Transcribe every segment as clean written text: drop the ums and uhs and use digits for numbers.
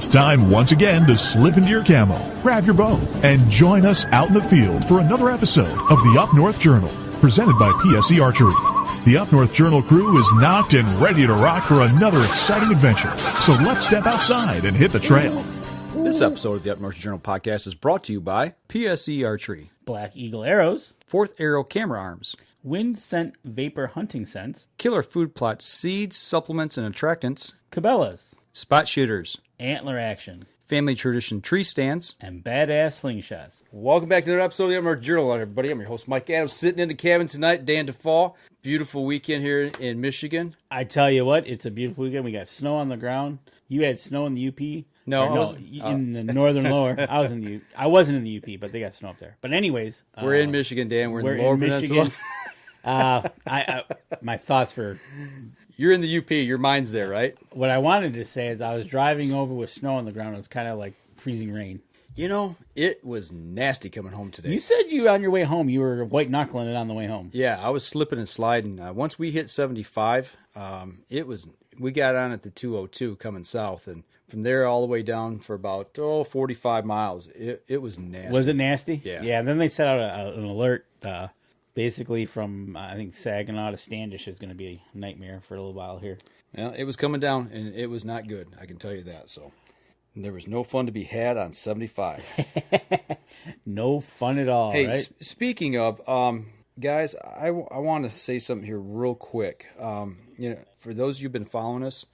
It's time once again to slip into your camo, grab your bow, and join us out in the field for another episode of the Up North Journal, presented by PSE Archery. The Up North Journal crew is knocked and ready to rock for another exciting adventure. So let's step outside and hit the trail. This episode of the Up North Journal podcast is brought to you by PSE Archery, Black Eagle Arrows, Fourth Arrow Camera Arms, Wind Scent Vapor Hunting Scents, Killer Food Plots Seeds, Supplements, and Attractants, Cabela's, Spot Shooters, Antler Action, Family Tradition Tree Stands, and Badass Slingshots. Welcome back to another episode of the Up North Journal, everybody. I'm your host, Mike Adams, sitting in the cabin tonight, Dan DeFall. Beautiful weekend here in Michigan. I tell you what, it's a beautiful weekend. We got snow on the ground. You had snow in the UP. No, in the northern lower. I wasn't in the UP, but they got snow up there. But anyways, we're in Michigan, Dan. We're in the lower peninsula. My thoughts for... You're in the UP. Your mind's there, right? What I wanted to say is I was driving over with snow on the ground. It was kind of like freezing rain. You know, it was nasty coming home today. You said on your way home, you were white-knuckling it on the way home. Yeah, I was slipping and sliding. Once we hit 75, we got on at the 202 coming south, and from there all the way down for about 45 miles. It was nasty. Was it nasty? Yeah. Yeah, and then they set out an alert, basically from, I think, Saginaw to Standish is going to be a nightmare for a little while here. Well, it was coming down, and it was not good. I can tell you that. So there was no fun to be had on 75. No fun at all, hey, right? Speaking of, guys, I want to say something here real quick. For those of you who've been following us,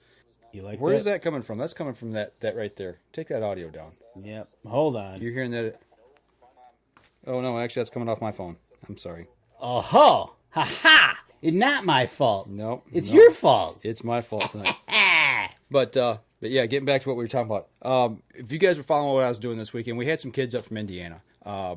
where is that coming from? That's coming from that right there. Take that audio down. Yep. Hold on. You're hearing that? Oh, no, actually, that's coming off my phone. I'm sorry. Oh-ho! Ha-ha! It's not my fault. Nope. It's your fault. It's my fault tonight. But yeah, getting back to what we were talking about. If you guys were following what I was doing this weekend, we had some kids up from Indiana,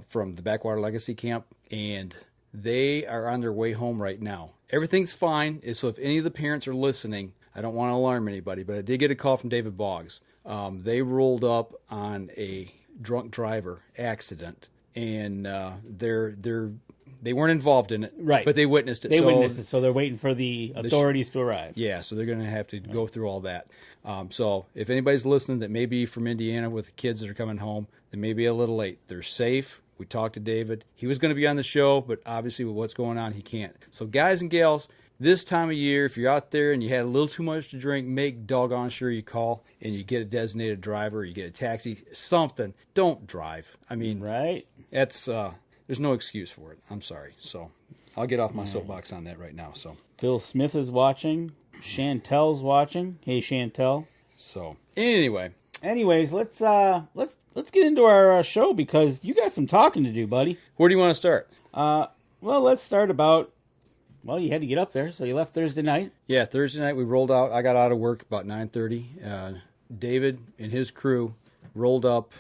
from the Backwater Legacy camp, and they are on their way home right now. Everything's fine, so if any of the parents are listening, I don't want to alarm anybody, but I did get a call from David Boggs. They rolled up on a drunk driver accident, and they weren't involved in it, right? But they witnessed it. So they're waiting for the authorities to arrive. Yeah, so they're going to have to go through all that. So if anybody's listening that may be from Indiana with the kids that are coming home, they may be a little late. They're safe. We talked to David. He was going to be on the show, but obviously with what's going on, he can't. So guys and gals, this time of year, if you're out there and you had a little too much to drink, make doggone sure you call and you get a designated driver, or you get a taxi, something. Don't drive. I mean, right? That's there's no excuse for it. I'm sorry. So I'll get off my soapbox on that right now. So Phil Smith is watching. Chantel's watching. Hey, Chantel. So anyways, let's get into our show because you got some talking to do, buddy. Where do you want to start? Well, let's start about. Well, you had to get up there, so you left Thursday night. Yeah, Thursday night we rolled out. I got out of work about 9:30. David and his crew rolled up,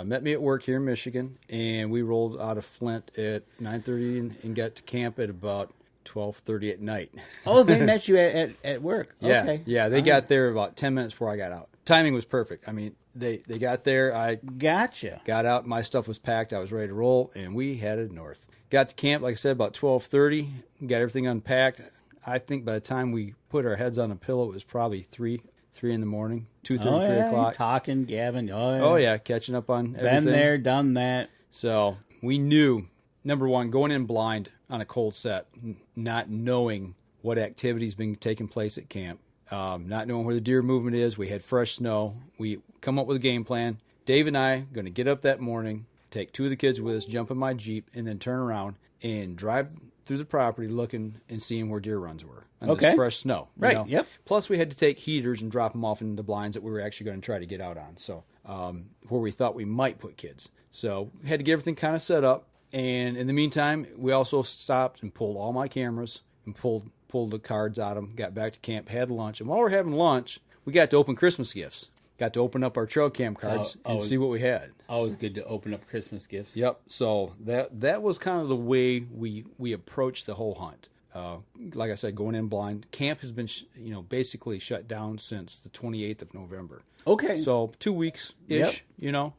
met me at work here in Michigan, and we rolled out of Flint at 9:30 and got to camp at about 12:30 at night. Oh, they met you at work. Yeah, okay. Yeah, they got there about 10 minutes before I got out. Timing was perfect. I mean, they got there. I gotcha. Got out. My stuff was packed. I was ready to roll, and we headed north. Got to camp, like I said, about 12:30. Got everything unpacked. I think by the time we put our heads on a pillow, it was probably 3 in the morning, 2:30, 3 o'clock. Talking, gabbing. Oh, yeah, catching up on everything. Been there, done that. So we knew, number one, going in blind on a cold set, not knowing what activity's been taking place at camp, not knowing where the deer movement is. We had fresh snow. We come up with a game plan. Dave and I going to get up that morning, take 2 of the kids with us, jump in my Jeep, and then turn around and drive through the property looking and seeing where deer runs were on this fresh snow. Right, know? Yep. Plus, we had to take heaters and drop them off in the blinds that we were actually going to try to get out on, so where we thought we might put kids. So we had to get everything kind of set up, and in the meantime, we also stopped and pulled all my cameras and pulled the cards out of them, got back to camp, had lunch, and while we're having lunch, we got to open Christmas gifts. Got to open up our trail cam cards and see what we had. Always good to open up Christmas gifts. Yep. So that was kind of the way we approached the whole hunt. Like I said, going in blind. Camp has been basically shut down since the 28th of November. Okay. So 2 weeks ish. Yep.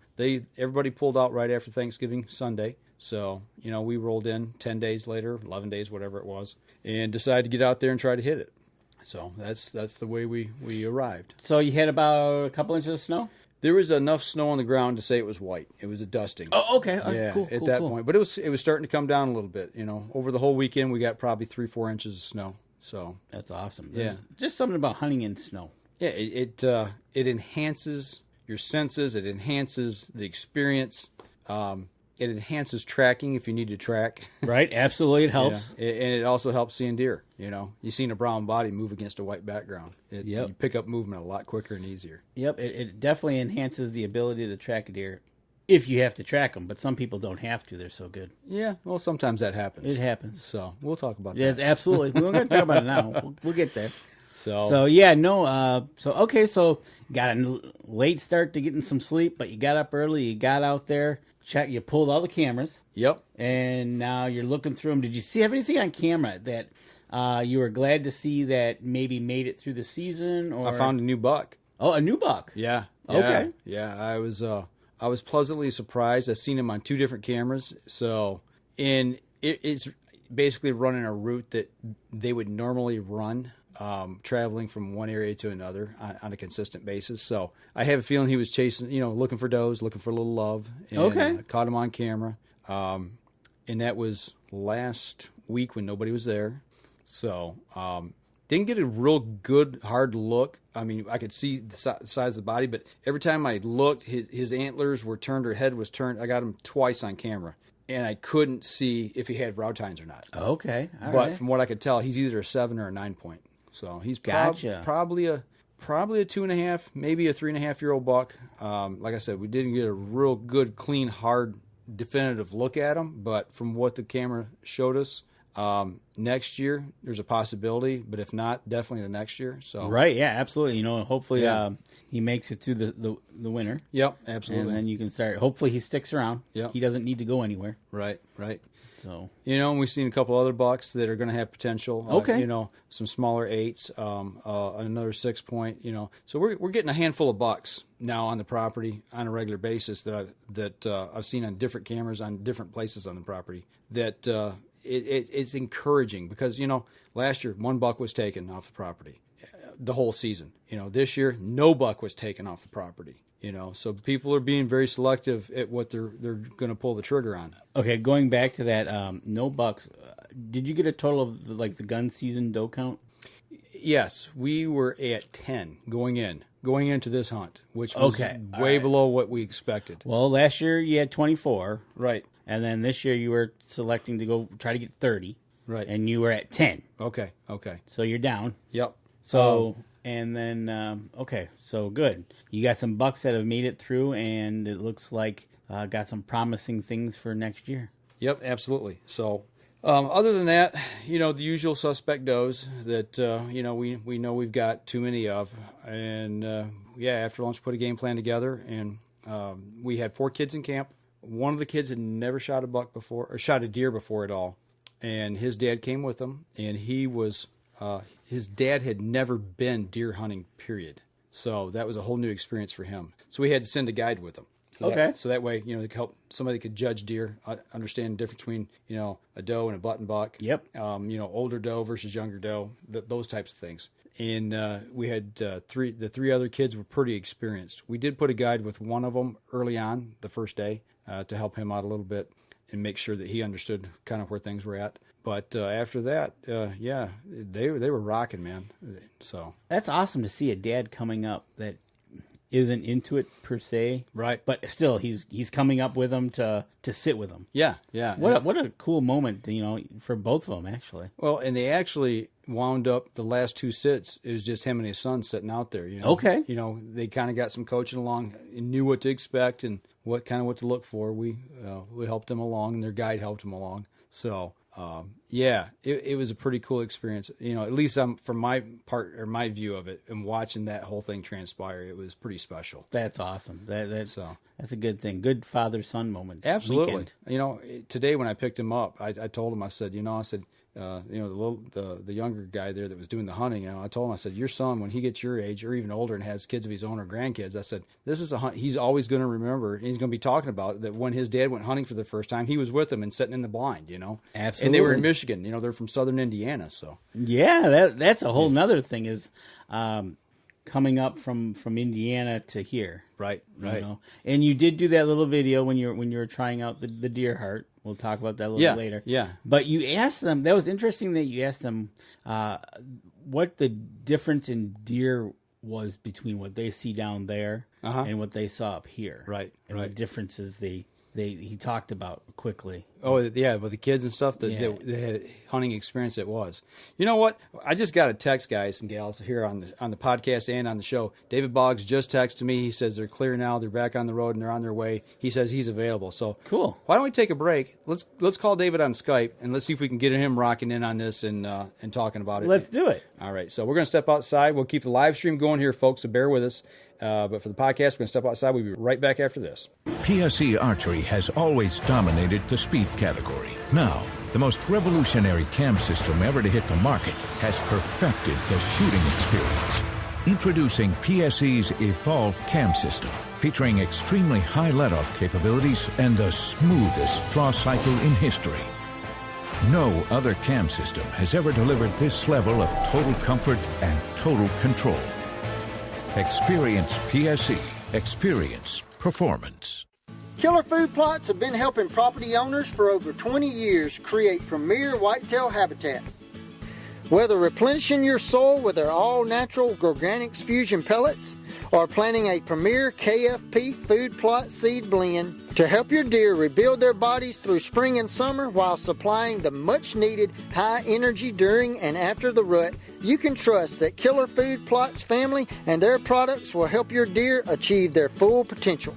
Everybody pulled out right after Thanksgiving Sunday. So we rolled in 10 days later, 11 days, whatever it was, and decided to get out there and try to hit it. So that's the way we arrived. So you had about a couple inches of snow? There was enough snow on the ground to say it was white. It was a dusting. Oh, okay. All right, Yeah, cool, at cool, that cool. point. But it was starting to come down a little bit. Over the whole weekend, we got probably 3-4 inches of snow. So That's awesome. Yeah. There's just something about hunting in snow. yeah, it enhances your senses. It enhances the experience. It enhances tracking if you need to track. Right? Absolutely, it helps. And it also helps seeing deer. You've seen a brown body move against a white background. Yep. You pick up movement a lot quicker and easier. Yep, it definitely enhances the ability to track a deer if you have to track them, but some people don't have to. They're so good. Yeah, well, sometimes that happens. It happens. So we'll talk about Yes, that. absolutely. We're going to talk about it now. We'll get there. So So, yeah, no, so got a late start to getting some sleep, but you got up early, you got out there, you pulled all the cameras, yep. and now you're looking through them. Did you have anything on camera that you were glad to see that maybe made it through the season? Or I found a new buck. Oh, a new buck. Yeah. Okay. Yeah, I was pleasantly surprised. I've seen him on 2 different cameras. So, it's basically running a route that they would normally run, traveling from one area to another on a consistent basis. So I have a feeling he was chasing, looking for does, looking for a little love. And Okay. I caught him on camera. And that was last week when nobody was there. So, didn't get a real good, hard look. I mean, I could see the size of the body, but every time I looked, his antlers were turned, or head was turned. I got him twice on camera, and I couldn't see if he had brow tines or not. Okay. All But right. from what I could tell, he's either a 7 or a 9 point. So he's Gotcha. probably a 2.5, maybe a 3.5-year-old buck. Like I said, we didn't get a real good, clean, hard, definitive look at him, but from what the camera showed us, next year there's a possibility, but if not, definitely the next year. So Right, yeah, absolutely. Hopefully Yeah. he makes it through the winter. Yep, And absolutely. then you can start. Hopefully he sticks around. Yep. He doesn't need to go anywhere. Right. So And we've seen a couple other bucks that are going to have potential. Okay. Some smaller 8s, another 6 point. So we're getting a handful of bucks now on the property on a regular basis that I've seen on different cameras on different places on the property. That it's encouraging because last year 1 buck was taken off the property, the whole season. This year no buck was taken off the property. So people are being very selective at what they're going to pull the trigger on. okay, going back to that, no bucks. Did you get a total of the gun season doe count? Yes, we were at 10 going into this hunt, which was Okay, all way right. below what we expected. Well, last year you had 24, Right. and then this year you were selecting to go try to get 30, Right. and you were at 10. Okay. So you're down. Yep. So and then okay, so good. You got some bucks that have made it through, and it looks like got some promising things for next year. Yep, absolutely. So, other than that, the usual suspect does that, we know we've got too many of. And, after lunch, put a game plan together. And we had 4 kids in camp. One of the kids had never shot a buck before, or shot a deer before at all. And his dad came with him. And his dad had never been deer hunting, period. So that was a whole new experience for him. So we had to send a guide with him. So that way, they could help somebody could judge deer, understand the difference between, a doe and a button buck. Yep. Older doe versus younger doe, those types of things. And we had the 3 other kids were pretty experienced. We did put a guide with one of them early on the first day to help him out a little bit and make sure that he understood kind of where things were at. But after that, they were rocking, man. So That's awesome to see a dad coming up that isn't into it per se, right, but still he's coming up with them to sit with them. yeah. What a cool moment, for both of them actually. Well, and they actually wound up the last 2 sits. It was just him and his son sitting out there. Okay. They kind of got some coaching along and knew what to expect and what to look for. We helped them along, and their guide helped them along. So it was a pretty cool experience. At least from my part or my view of it, and watching that whole thing transpire, it was pretty special. That's awesome. That's a good thing. Good father-son moment. Absolutely. Weekend. Today when I picked him up, I told him, I said, the younger guy there that was doing the hunting, I told him, I said, your son, when he gets your age or even older and has kids of his own or grandkids, I said, this is a hunt he's always going to remember, and he's going to be talking about that when his dad went hunting for the first time, he was with him and sitting in the blind, Absolutely. And they were in Michigan, they're from southern Indiana, so. Yeah, that's a whole nother thing is, coming up from Indiana to here. Right. You know? And you did do that little video when you were trying out the deer heart. We'll talk about that a little bit later. Yeah. But you asked them, that was interesting that you asked them what the difference in deer was between what they see down there and what they saw up here. Right. And the differences he talked about quickly. Oh, yeah, with the kids and stuff, they had hunting experience it was. You know what? I just got a text, guys and gals, here on the podcast and on the show. David Boggs just texted me. He says they're clear now. They're back on the road, and they're on their way. He says he's available. So cool. Why don't we take a break? Let's call David on Skype, and let's see if we can get him rocking in on this and talking about it. Let's do it. All right, so we're going to step outside. We'll keep the live stream going here, folks, so bear with us. But for the podcast, we're going to step outside. We'll be right back after this. PSE Archery has always dominated the speed category. Now, the most revolutionary cam system ever to hit the market has perfected the shooting experience. Introducing PSE's Evolve Cam System, featuring extremely high let-off capabilities and the smoothest draw cycle in history. No other cam system has ever delivered this level of total comfort and total control. Experience PSE. Experience performance. Killer Food Plots have been helping property owners for over 20 years create premier whitetail habitat. Whether replenishing your soil with their all-natural Organics Fusion pellets or planting a premier KFP food plot seed blend to help your deer rebuild their bodies through spring and summer while supplying the much-needed high energy during and after the rut, you can trust that Killer Food Plots family and their products will help your deer achieve their full potential.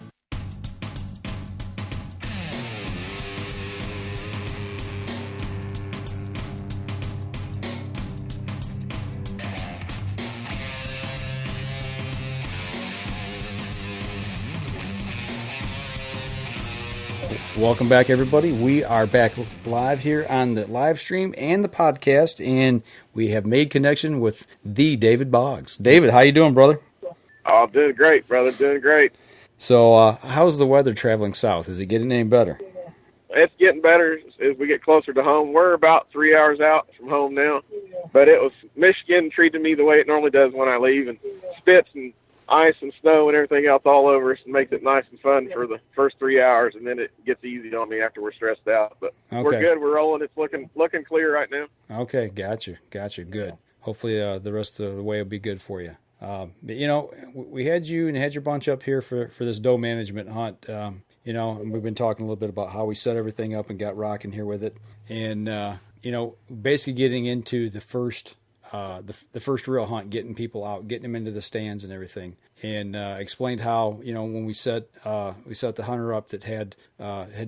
Welcome back, everybody. We are back live here on the live stream and the podcast, and we have made connection with the David Boggs. David, how you doing, brother? Oh, doing great, brother. Doing great. So, how's the weather traveling south? Is it getting any better? It's getting better as we get closer to home. We're about 3 hours out from home now, but Michigan treated me the way it normally does when I leave, and spits and ice and snow and everything else all over us and makes it nice and fun for the first 3 hours, and then it gets easy on me after we're stressed out. But We're good. We're rolling. It's looking clear right now. Okay, gotcha. Good. Hopefully the rest of the way will be good for you. But, we had you and had your bunch up here for this doe management hunt. And we've been talking a little bit about how we set everything up and got rocking here with it. And, basically getting into the first real hunt, getting people out, getting them into the stands and everything, and explained how when we set the hunter up that had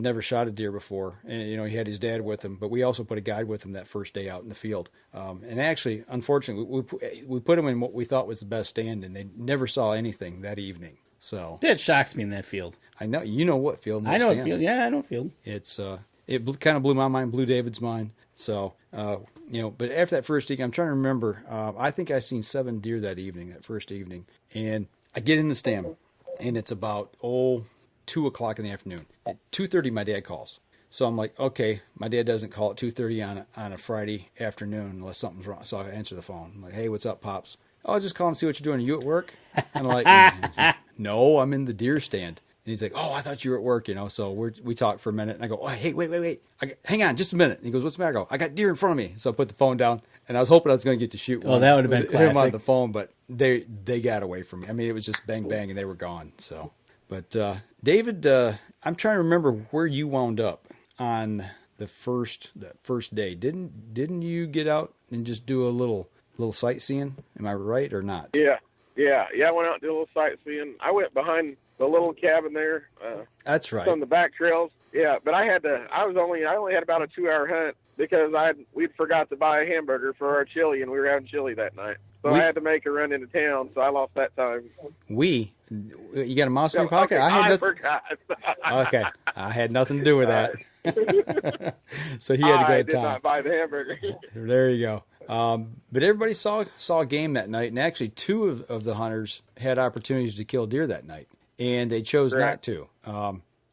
never shot a deer before, and he had his dad with him, but we also put a guide with him that first day out in the field, and actually, unfortunately, we put them in what we thought was the best stand, and they never saw anything that evening. So that shocks me in that field. I know what field. I know what field. Yeah, I know field. It's kind of blew my mind, blew David's mind. So, but after that first evening, I'm trying to remember, I think I seen 7 deer that first evening. And I get in the stand, and it's about, 2 o'clock in the afternoon. At 2:30, my dad calls. So I'm like, okay, my dad doesn't call at 2:30 on a Friday afternoon unless something's wrong. So I answer the phone. I'm like, hey, what's up, Pops? Oh, I was just calling to see what you're doing. Are you at work? And I'm like, no, I'm in the deer stand. And he's like, oh, I thought you were at work, So we talked for a minute, and I go, oh, hey, wait. Hang on just a minute. And he goes, what's the matter? I go, I got deer in front of me. So I put the phone down, and I was hoping I was going to get to shoot one. Oh, that would have been classic. Him on the phone, but they got away from me. I mean, it was just bang, bang, and they were gone. So, but David, I'm trying to remember where you wound up on that first day. Didn't you get out and just do a little sightseeing? Am I right or not? Yeah. I went out and did a little sightseeing. I went behind the little cabin there. That's right. On the back trails. Yeah, but I only had about a 2-hour hunt because we'd forgot to buy a hamburger for our chili, and we were having chili that night. So I had to make a run into town, so I lost that time. You got a mouse in your pocket? Okay, I forgot. Okay, I had nothing to do with that. So he had to go to town. I did not buy the hamburger. There you go. But everybody saw a game that night, and actually 2 of the hunters had opportunities to kill deer that night, and they chose not to.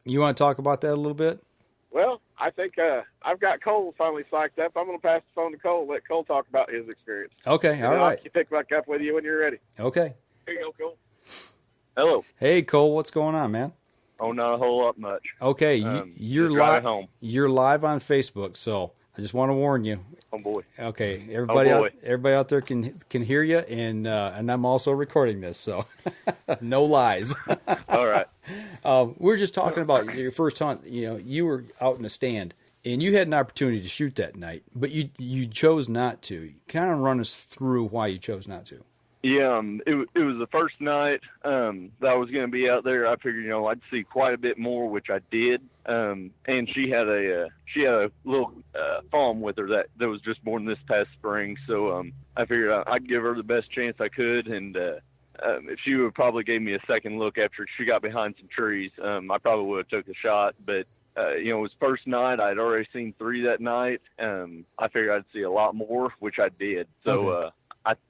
You want to talk about that a little bit? Well, I think I've got Cole finally psyched up. I'm going to pass the phone to Cole, let Cole talk about his experience. Okay, all right. I'll pick back up with you when you're ready. Okay. Here you go, Cole. Hello. Hey, Cole, what's going on, man? Oh, not a whole lot much. Okay, you're just driving live. home. You're live on Facebook, so I just want to warn you. Oh boy. Okay, everybody, Oh, boy. everybody out there can hear you, and I'm also recording this, so no lies. All right. We were just talking about your first hunt. You know, you were out in the stand, and you had an opportunity to shoot that night, but you chose not to. Kind of run us through why you chose not to. Yeah, it was the first night that I was going to be out there. I figured, I'd see quite a bit more, which I did. And she had a little fawn with her that was just born this past spring. So I figured I'd give her the best chance I could, and if she would probably gave me a second look after she got behind some trees, I probably would have took a shot. But it was first night. I'd already seen 3 that night. I figured I'd see a lot more, which I did. So. Okay.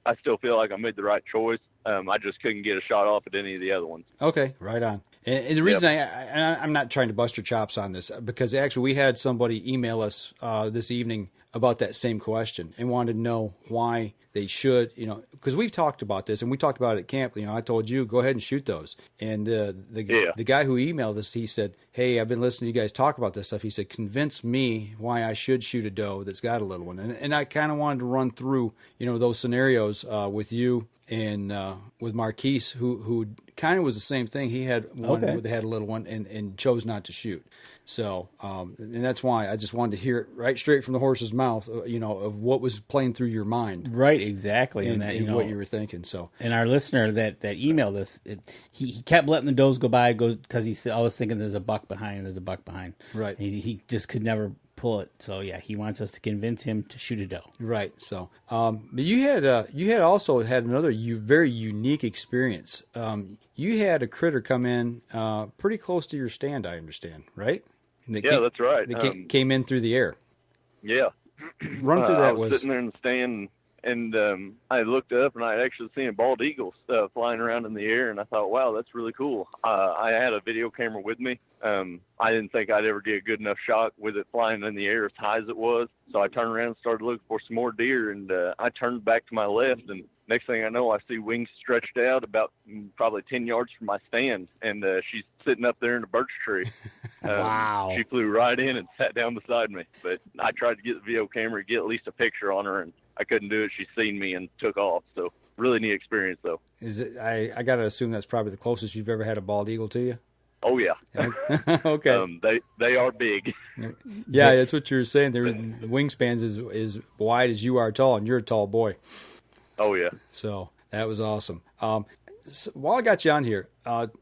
I still feel like I made the right choice. I just couldn't get a shot off at any of the other ones. Okay, right on. And the reason I'm not trying to bust your chops on this, because actually we had somebody email us this evening about that same question and wanted to know why they should, because we've talked about this and we talked about it at camp. I told you, go ahead and shoot those. And the guy who emailed us, he said, hey, I've been listening to you guys talk about this stuff. He said, convince me why I should shoot a doe that's got a little one. And I kind of wanted to run through, those scenarios with you and with Marquise, who kind of was the same thing. He had one that had a little one and chose not to shoot. So, and that's why I just wanted to hear it right straight from the horse's mouth, of what was playing through your mind. Right, exactly. And what you were thinking. So, and our listener that emailed us, he kept letting the does go by because he's always thinking there's a buck behind. Right. He just could never pull it. So yeah, he wants us to convince him to shoot a doe. Right. So, but you had also had another very unique experience. You had a critter come in pretty close to your stand, I understand, right? That's right. They came in through the air. Yeah. Run through that. I was sitting there in the stand, and I looked up, and I had actually seen a bald eagle flying around in the air, and I thought, wow, that's really cool. I had a video camera with me. I didn't think I'd ever get a good enough shot with it flying in the air as high as it was. So I turned around and started looking for some more deer, and I turned back to my left, and next thing I know, I see wings stretched out about probably 10 yards from my stand, and she's sitting up there in a birch tree. Wow. She flew right in and sat down beside me. But I tried to get the video camera, get at least a picture on her, and I couldn't do it. She seen me and took off. So really neat experience, though. I got to assume that's probably the closest you've ever had a bald eagle to you? Oh, yeah. Okay. They are big. Yeah, that's what you were saying. Their wingspans is wide as you are tall, and you're a tall boy. Oh, yeah. So that was awesome. So while I got you on here,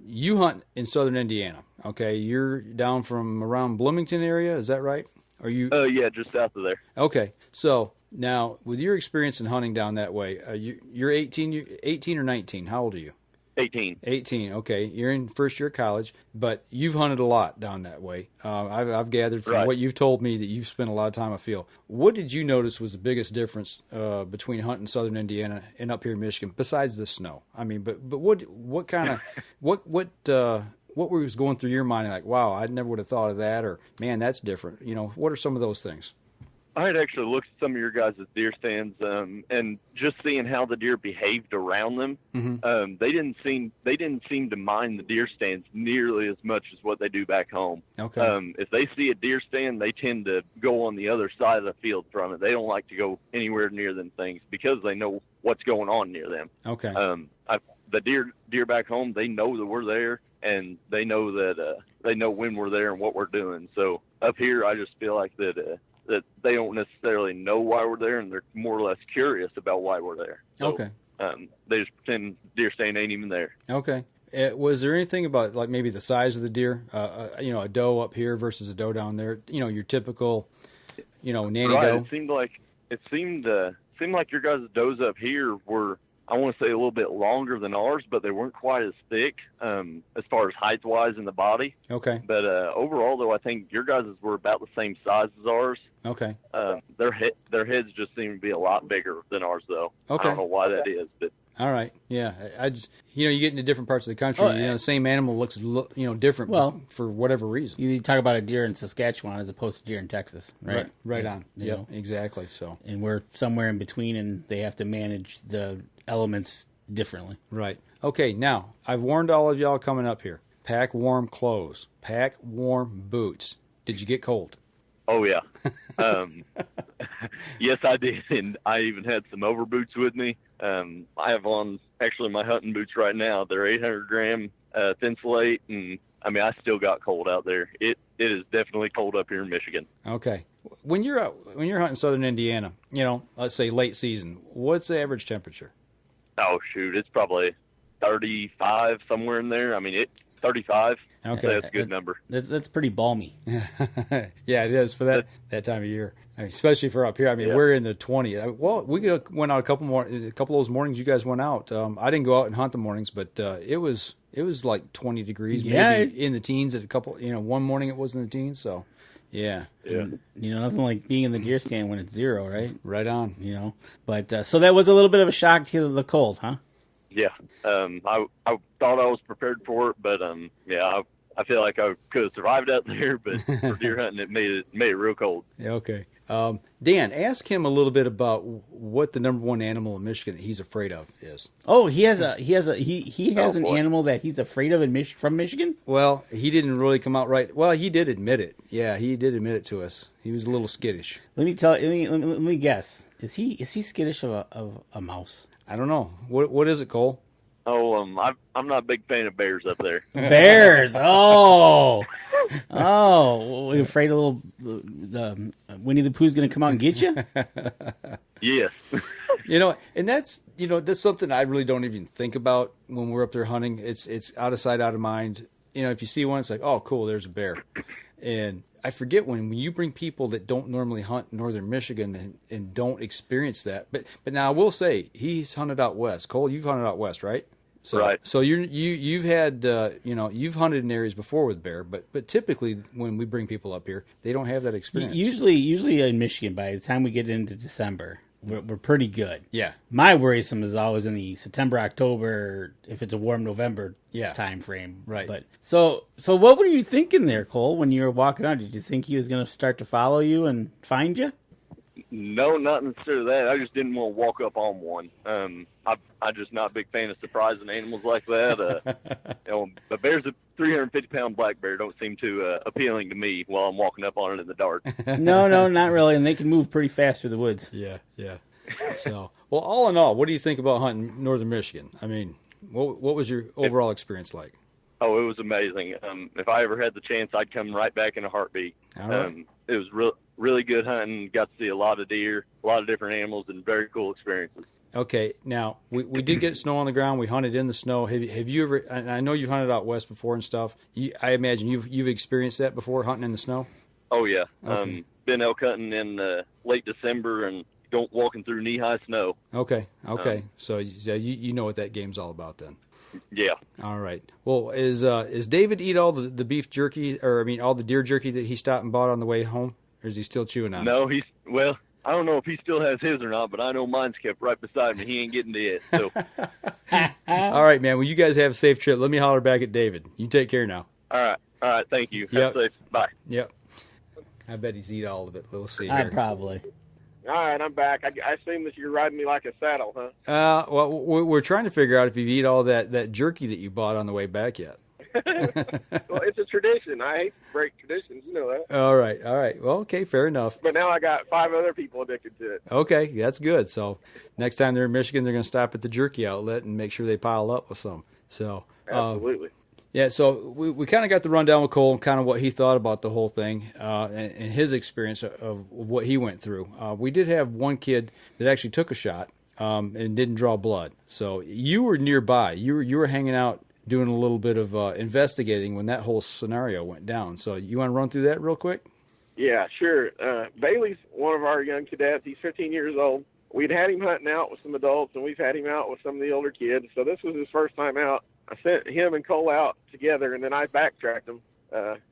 you hunt in southern Indiana, okay? You're down from around Bloomington area, is that right? Are you? Yeah, just south of there. Okay. So now, with your experience in hunting down that way, you're 18 or 19? How old are you? 18. 18, okay. You're in first year of college, but you've hunted a lot down that way. I've gathered from what you've told me that you've spent a lot of time afield. What did you notice was the biggest difference between hunting southern Indiana and up here in Michigan, besides the snow? I mean, but what kind of what was going through your mind? Like, wow, I never would have thought of that, or man, that's different. What are some of those things? I had actually looked at some of your guys' deer stands, and just seeing how the deer behaved around them, they didn't seem to mind the deer stands nearly as much as what they do back home. Okay. If they see a deer stand, they tend to go on the other side of the field from it. They don't like to go anywhere near them things because they know what's going on near them. Okay. The deer back home, they know that we're there, and they know that they know when we're there and what we're doing. So up here, I just feel like that they don't necessarily know why we're there, and they're more or less curious about why we're there. So, okay. They just pretend deer stand ain't even there. Okay. Was there anything about like maybe the size of the deer? A doe up here versus a doe down there. Your typical, nanny doe. It seemed like your guys' does up here were, I want to say, a little bit longer than ours, but they weren't quite as thick as far as height-wise in the body. Okay. But overall, though, I think your guys' were about the same size as ours. Okay. Their heads just seem to be a lot bigger than ours, though. Okay. I don't know why that is, but. All right. Yeah. I just, you get into different parts of the country. The same animal looks, different. Well, for whatever reason. You talk about a deer in Saskatchewan as opposed to deer in Texas, right? Right on. Yep. Exactly. So. And we're somewhere in between, and they have to manage the elements differently. Right. Okay, now, I've warned all of y'all coming up here. Pack warm clothes. Pack warm boots. Did you get cold? Oh, yeah. Yes, I did, and I even had some over boots with me. I have on, actually, my hunting boots right now. They're 800-gram Thinsulate, and, I mean, I still got cold out there. It is definitely cold up here in Michigan. Okay. When you're hunting southern Indiana, let's say late season, what's the average temperature? Oh, shoot, it's probably 35, somewhere in there. I mean, 35. Okay. So that's a good number. That's pretty balmy. Yeah, it is for that time of year. I mean, especially for up here. I mean, we're in the 20s. Well, we went out a couple of those mornings you guys went out. I didn't go out and hunt the mornings, but it was like 20 degrees, maybe in the teens at a couple. One morning it was in the teens. So, yeah. And, nothing like being in the deer stand when it's 0, right? Right on. But so that was a little bit of a shock to the cold, huh? Yeah. I thought I was prepared for it, but I feel like I could have survived out there, but for deer hunting, it made it real cold. Yeah, okay. Dan, ask him a little bit about what the number one animal in Michigan that he's afraid of is. Oh, he has an animal that he's afraid of from Michigan? Well, he didn't really come out right. Well, he did admit it. Yeah, he did admit it to us. He was a little skittish. Let me guess. Is he skittish of a mouse? I don't know. What is it, Cole? Oh, I'm not a big fan of bears up there. Bears. Oh, you afraid the Winnie the Pooh's going to come out and get you? Yes. And that's something I really don't even think about when we're up there hunting. It's out of sight, out of mind. If you see one, it's like, oh, cool, there's a bear. And I forget when you bring people that don't normally hunt in northern Michigan and don't experience that. But now I will say he's hunted out west. Cole, you've hunted out west, right? So, right. So you've had you've hunted in areas before with bear, but typically when we bring people up here, they don't have that experience. Usually in Michigan, by the time we get into December, we're pretty good. Yeah. My worrisome is always in the September, October, if it's a warm November time frame. Right. But so what were you thinking there, Cole, when you were walking out? Did you think he was going to start to follow you and find you? No, not necessarily that. I just didn't want to walk up on one. I'm just not a big fan of surprising animals like that. A bear's a 350-pound black bear don't seem too appealing to me while I'm walking up on it in the dark. No, not really. And they can move pretty fast through the woods. Yeah. So, well, all in all, what do you think about hunting northern Michigan? I mean, what was your overall experience like? Oh, it was amazing. If I ever had the chance, I'd come right back in a heartbeat. All right. It was really good hunting. Got to see a lot of deer, a lot of different animals, and very cool experiences. Okay, now we did get snow on the ground. We hunted in the snow. Have you ever? And I know you've hunted out west before and stuff. I imagine you've experienced that before, hunting in the snow. Oh yeah, Okay. Been elk hunting in late December and walking through knee-high snow. Okay. So you know what that game's all about then. Yeah. All right. Well, is David eat all the beef jerky, or all the deer jerky that he stopped and bought on the way home, or is he still chewing on it? No, I don't know if he still has his or not, but I know mine's kept right beside me. He ain't getting to it. So. All right, man. Well, you guys have a safe trip. Let me holler back at David. You take care now. All right. Thank you. Have safe. Bye. Yep. I bet he's eat all of it. We'll see I here. probably. All right, I'm back. I assume that you're riding me like a saddle, huh? Well, we're trying to figure out if you've eat all that jerky that you bought on the way back yet. Well, it's a tradition. I hate to break traditions. You know that. All right. Well, okay, fair enough. But now I got 5 other people addicted to it. Okay, that's good. So next time they're in Michigan, they're going to stop at the jerky outlet and make sure they pile up with some. So Absolutely. Yeah, so we kind of got the rundown with Cole and kind of what he thought about the whole thing and his experience of what he went through. We did have one kid that actually took a shot and didn't draw blood. So you were nearby. You were hanging out doing a little bit of investigating when that whole scenario went down. So you want to run through that real quick? Yeah, sure. Bailey's one of our young cadets. He's 15 years old. We'd had him hunting out with some adults, and we've had him out with some of the older kids. So this was his first time out. I sent him and Cole out together, and then I backtracked them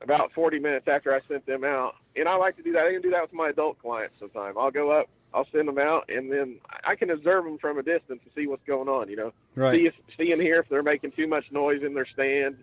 about 40 minutes after I sent them out. and I like to do that. I can do that with my adult clients sometimes. I'll go up, I'll send them out, and then I can observe them from a distance to see what's going on, you know. Right. See and hear if they're making too much noise in their stand.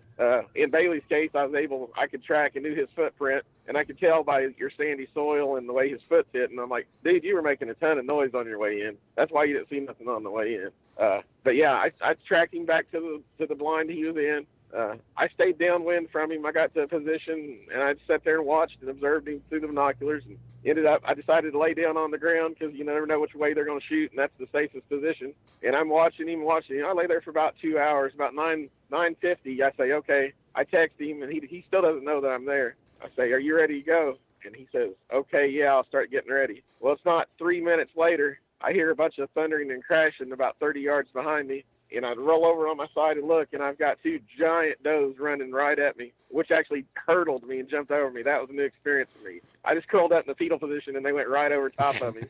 In Bailey's case, I could track and do his footprint, and I could tell by your sandy soil and the way his foot's hitting. I'm like, dude, you were making a ton of noise on your way in. That's why you didn't see nothing on the way in. But yeah, I tracked him back to the blind he was in. I stayed downwind from him. I got to a position, and I sat there and watched and observed him through the binoculars. And I decided to lay down on the ground because you never know which way they're going to shoot, and that's the safest position. And I'm watching him. I lay there for about 2 hours. About 9:50, I say, okay. I text him, and he still doesn't know that I'm there. I say, are you ready to go? And he says, okay, yeah, I'll start getting ready. Well, it's not 3 minutes later. I hear a bunch of thundering and crashing about 30 yards behind me. And I'd roll over on my side and look, and I've got 2 giant does running right at me, which actually hurdled me and jumped over me. That was a new experience for me. I just curled up in the fetal position, and they went right over top of me.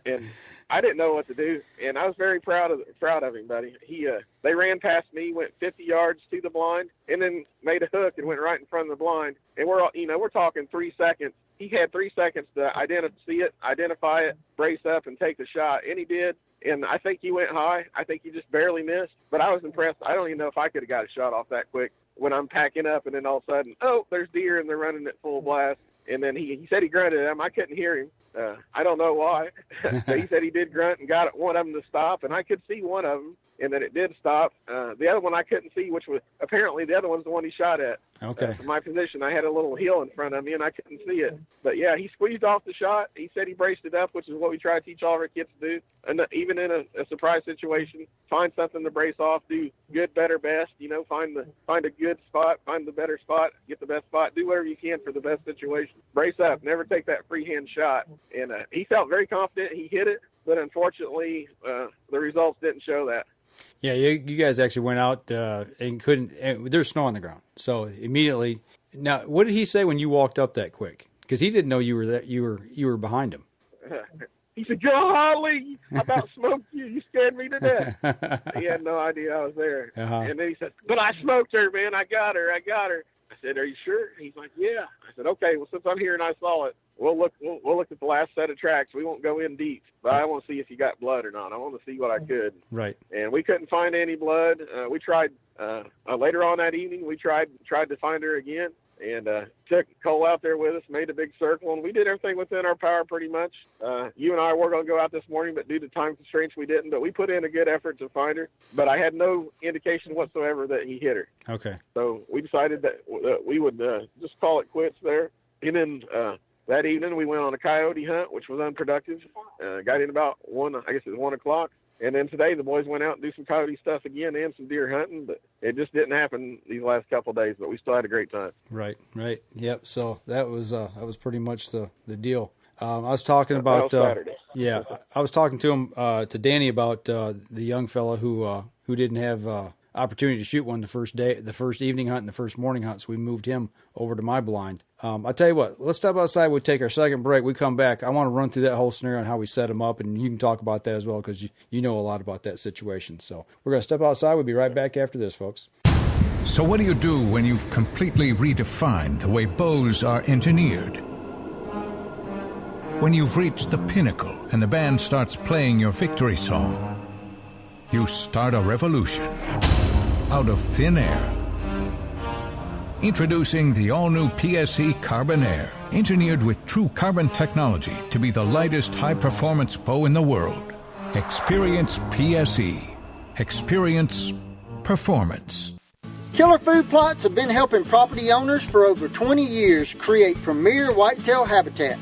And I didn't know what to do, and I was very proud of him, buddy. They ran past me, went 50 yards to the blind, and then made a hook and went right in front of the blind. And we're talking 3 seconds. He had 3 seconds to identify it, brace up, and take the shot, and he did. And I think he went high. I think he just barely missed. But I was impressed. I don't even know if I could have got a shot off that quick when I'm packing up, and then all of a sudden, oh, there's deer, and they're running at full blast. And then he said he grunted at them. I couldn't hear him. I don't know why. But he said he did grunt and got one of them to stop, and I could see one of them, and then it did stop. The other one I couldn't see, which was apparently the other one's the one he shot at. Okay. From my position, I had a little hill in front of me, and I couldn't see it. But, yeah, he squeezed off the shot. He said he braced it up, which is what we try to teach all of our kids to do. And even in a surprise situation, find something to brace off, do good, better, best. You know, find a good spot, find the better spot, get the best spot. Do whatever you can for the best situation. Brace up. Never take that freehand shot. And he felt very confident. He hit it, but unfortunately, the results didn't show that. Yeah, you guys actually went out and couldn't. And there's snow on the ground, so immediately. Now, what did he say when you walked up that quick? Because he didn't know you were behind him. He said, "Golly, I about smoked you. You scared me to death." He had no idea I was there. Uh-huh. And then he said, "But I smoked her, man. I got her. I said, "Are you sure?" He's like, "Yeah." I said, "Okay. Well, since I'm here and I saw it, we'll look at the last set of tracks. We won't go in deep, but I want to see if you got blood or not. I want to see what I could." Right. And we couldn't find any blood. We tried later on that evening. We tried to find her again, and took Cole out there with us, made a big circle, and we did everything within our power pretty much. You and I were going to go out this morning, but due to time constraints, we didn't. But we put in a good effort to find her. But I had no indication whatsoever that he hit her. Okay. So we decided that we would just call it quits there. And then that evening we went on a coyote hunt, which was unproductive. Got in about 1 o'clock. And then today the boys went out and do some coyote stuff again and some deer hunting, but it just didn't happen these last couple of days, but we still had a great time. Right. Yep. So that was pretty much the deal. I was talking about I was talking to him to Danny about the young fella who didn't have opportunity to shoot one the first evening hunt and the first morning hunt, so we moved him over to my blind. I'll tell you what, let's step outside. We'll take our second break. We come back. I want to run through that whole scenario and how we set him up, and you can talk about that as well because you know a lot about that situation. So we're going to step outside. We'll be right back after this, folks. So what do you do when you've completely redefined the way bows are engineered? When you've reached the pinnacle and the band starts playing your victory song, you start a revolution out of thin air. Introducing the all-new PSE Carbon Air, engineered with true carbon technology to be the lightest high-performance bow in the world. Experience PSE. Experience performance. Killer Food Plots have been helping property owners for over 20 years create premier whitetail habitat.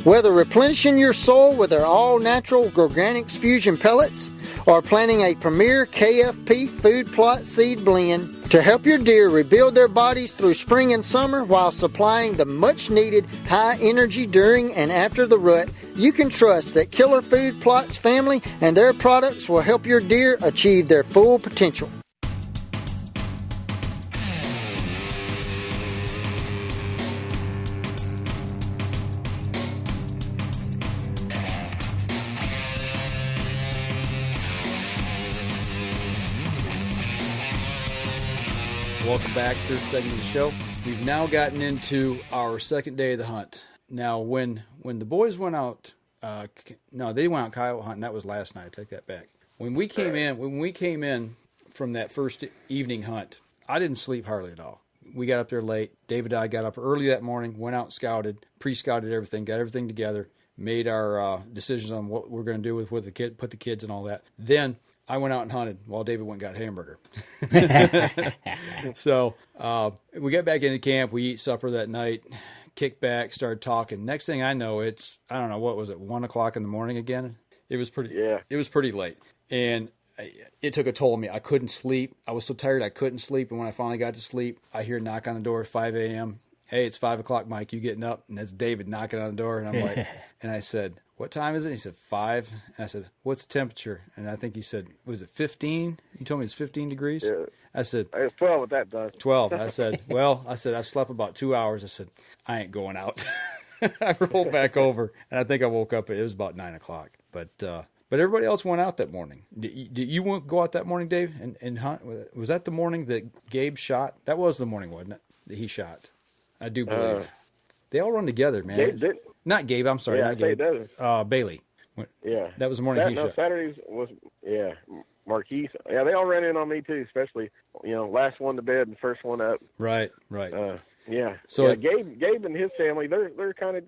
Whether replenishing your soil with their all-natural Organics Fusion pellets or planting a premier KFP food plot seed blend to help your deer rebuild their bodies through spring and summer while supplying the much-needed high energy during and after the rut, you can trust that Killer Food Plots family and their products will help your deer achieve their full potential. Welcome back, third segment of the show. we've now gotten into our second day of the hunt. Now, when the boys went out, no, they went out coyote hunting. That was last night. I take that back. When we came in from that first evening hunt, I didn't sleep hardly at all. We got up there late. David and I got up early that morning, went out and scouted, pre-scouted everything, got everything together, made our decisions on what we're going to do with the kid, put the kids and all that. Then I went out and hunted while David went and got hamburger. So we got back into camp. We eat supper that night, kicked back, started talking. Next thing I know, I don't know, what was it, 1 o'clock in the morning again? It was pretty late. And it took a toll on me. I couldn't sleep. I was so tired I couldn't sleep. And when I finally got to sleep, I hear a knock on the door at 5 a.m. Hey, it's 5 o'clock, Mike. You getting up? And that's David knocking on the door. And I'm like, and I said, what time is it? He said, 5. And I said, what's the temperature? And I think he said, was it 15? You told me it's 15 degrees? Yeah. I said, it's 12 at that time. 12. I said, I've slept about 2 hours. I said, I ain't going out. I rolled back over, and I think I woke up. It was about 9 o'clock. But everybody else went out that morning. Did you go out that morning, Dave, and hunt? Was that the morning that Gabe shot? That was the morning, wasn't it, that he shot? I do believe. They all run together, man. Gabe did. Not Gabe, I'm sorry. Yeah, not Gabe. Bailey. Yeah. That was the morning he shot. Saturdays was, Marquise. Yeah, they all ran in on me, too, especially, last one to bed and first one up. Right. Yeah. So Gabe and his family, they're kind of,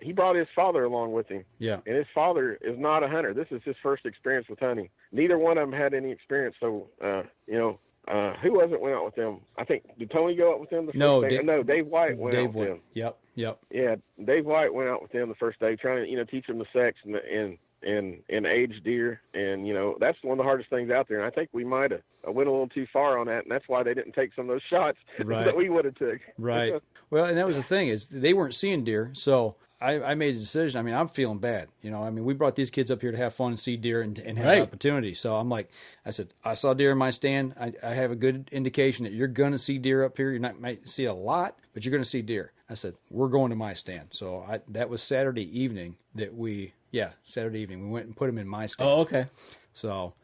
he brought his father along with him. Yeah. And his father is not a hunter. This is his first experience with hunting. Neither one of them had any experience. So, who wasn't went out with them? I think, did Tony go out with them the first day? No, Dave White went out with them. Yep. Yeah, Dave White went out with them the first day, trying to, teach them the sex and age deer. And, that's one of the hardest things out there. And I think we might have went a little too far on that. And that's why they didn't take some of those shots that we would have took. Right. Well, and that was the thing, is they weren't seeing deer. So I made a decision. I mean, I'm feeling bad. We brought these kids up here to have fun and see deer and have an opportunity. So I'm like, I said, I saw deer in my stand. I have a good indication that you're going to see deer up here. Might see a lot, but you're going to see deer. I said, we're going to my stand. So that was Saturday evening Saturday evening. We went and put them in my stand. Oh, okay. So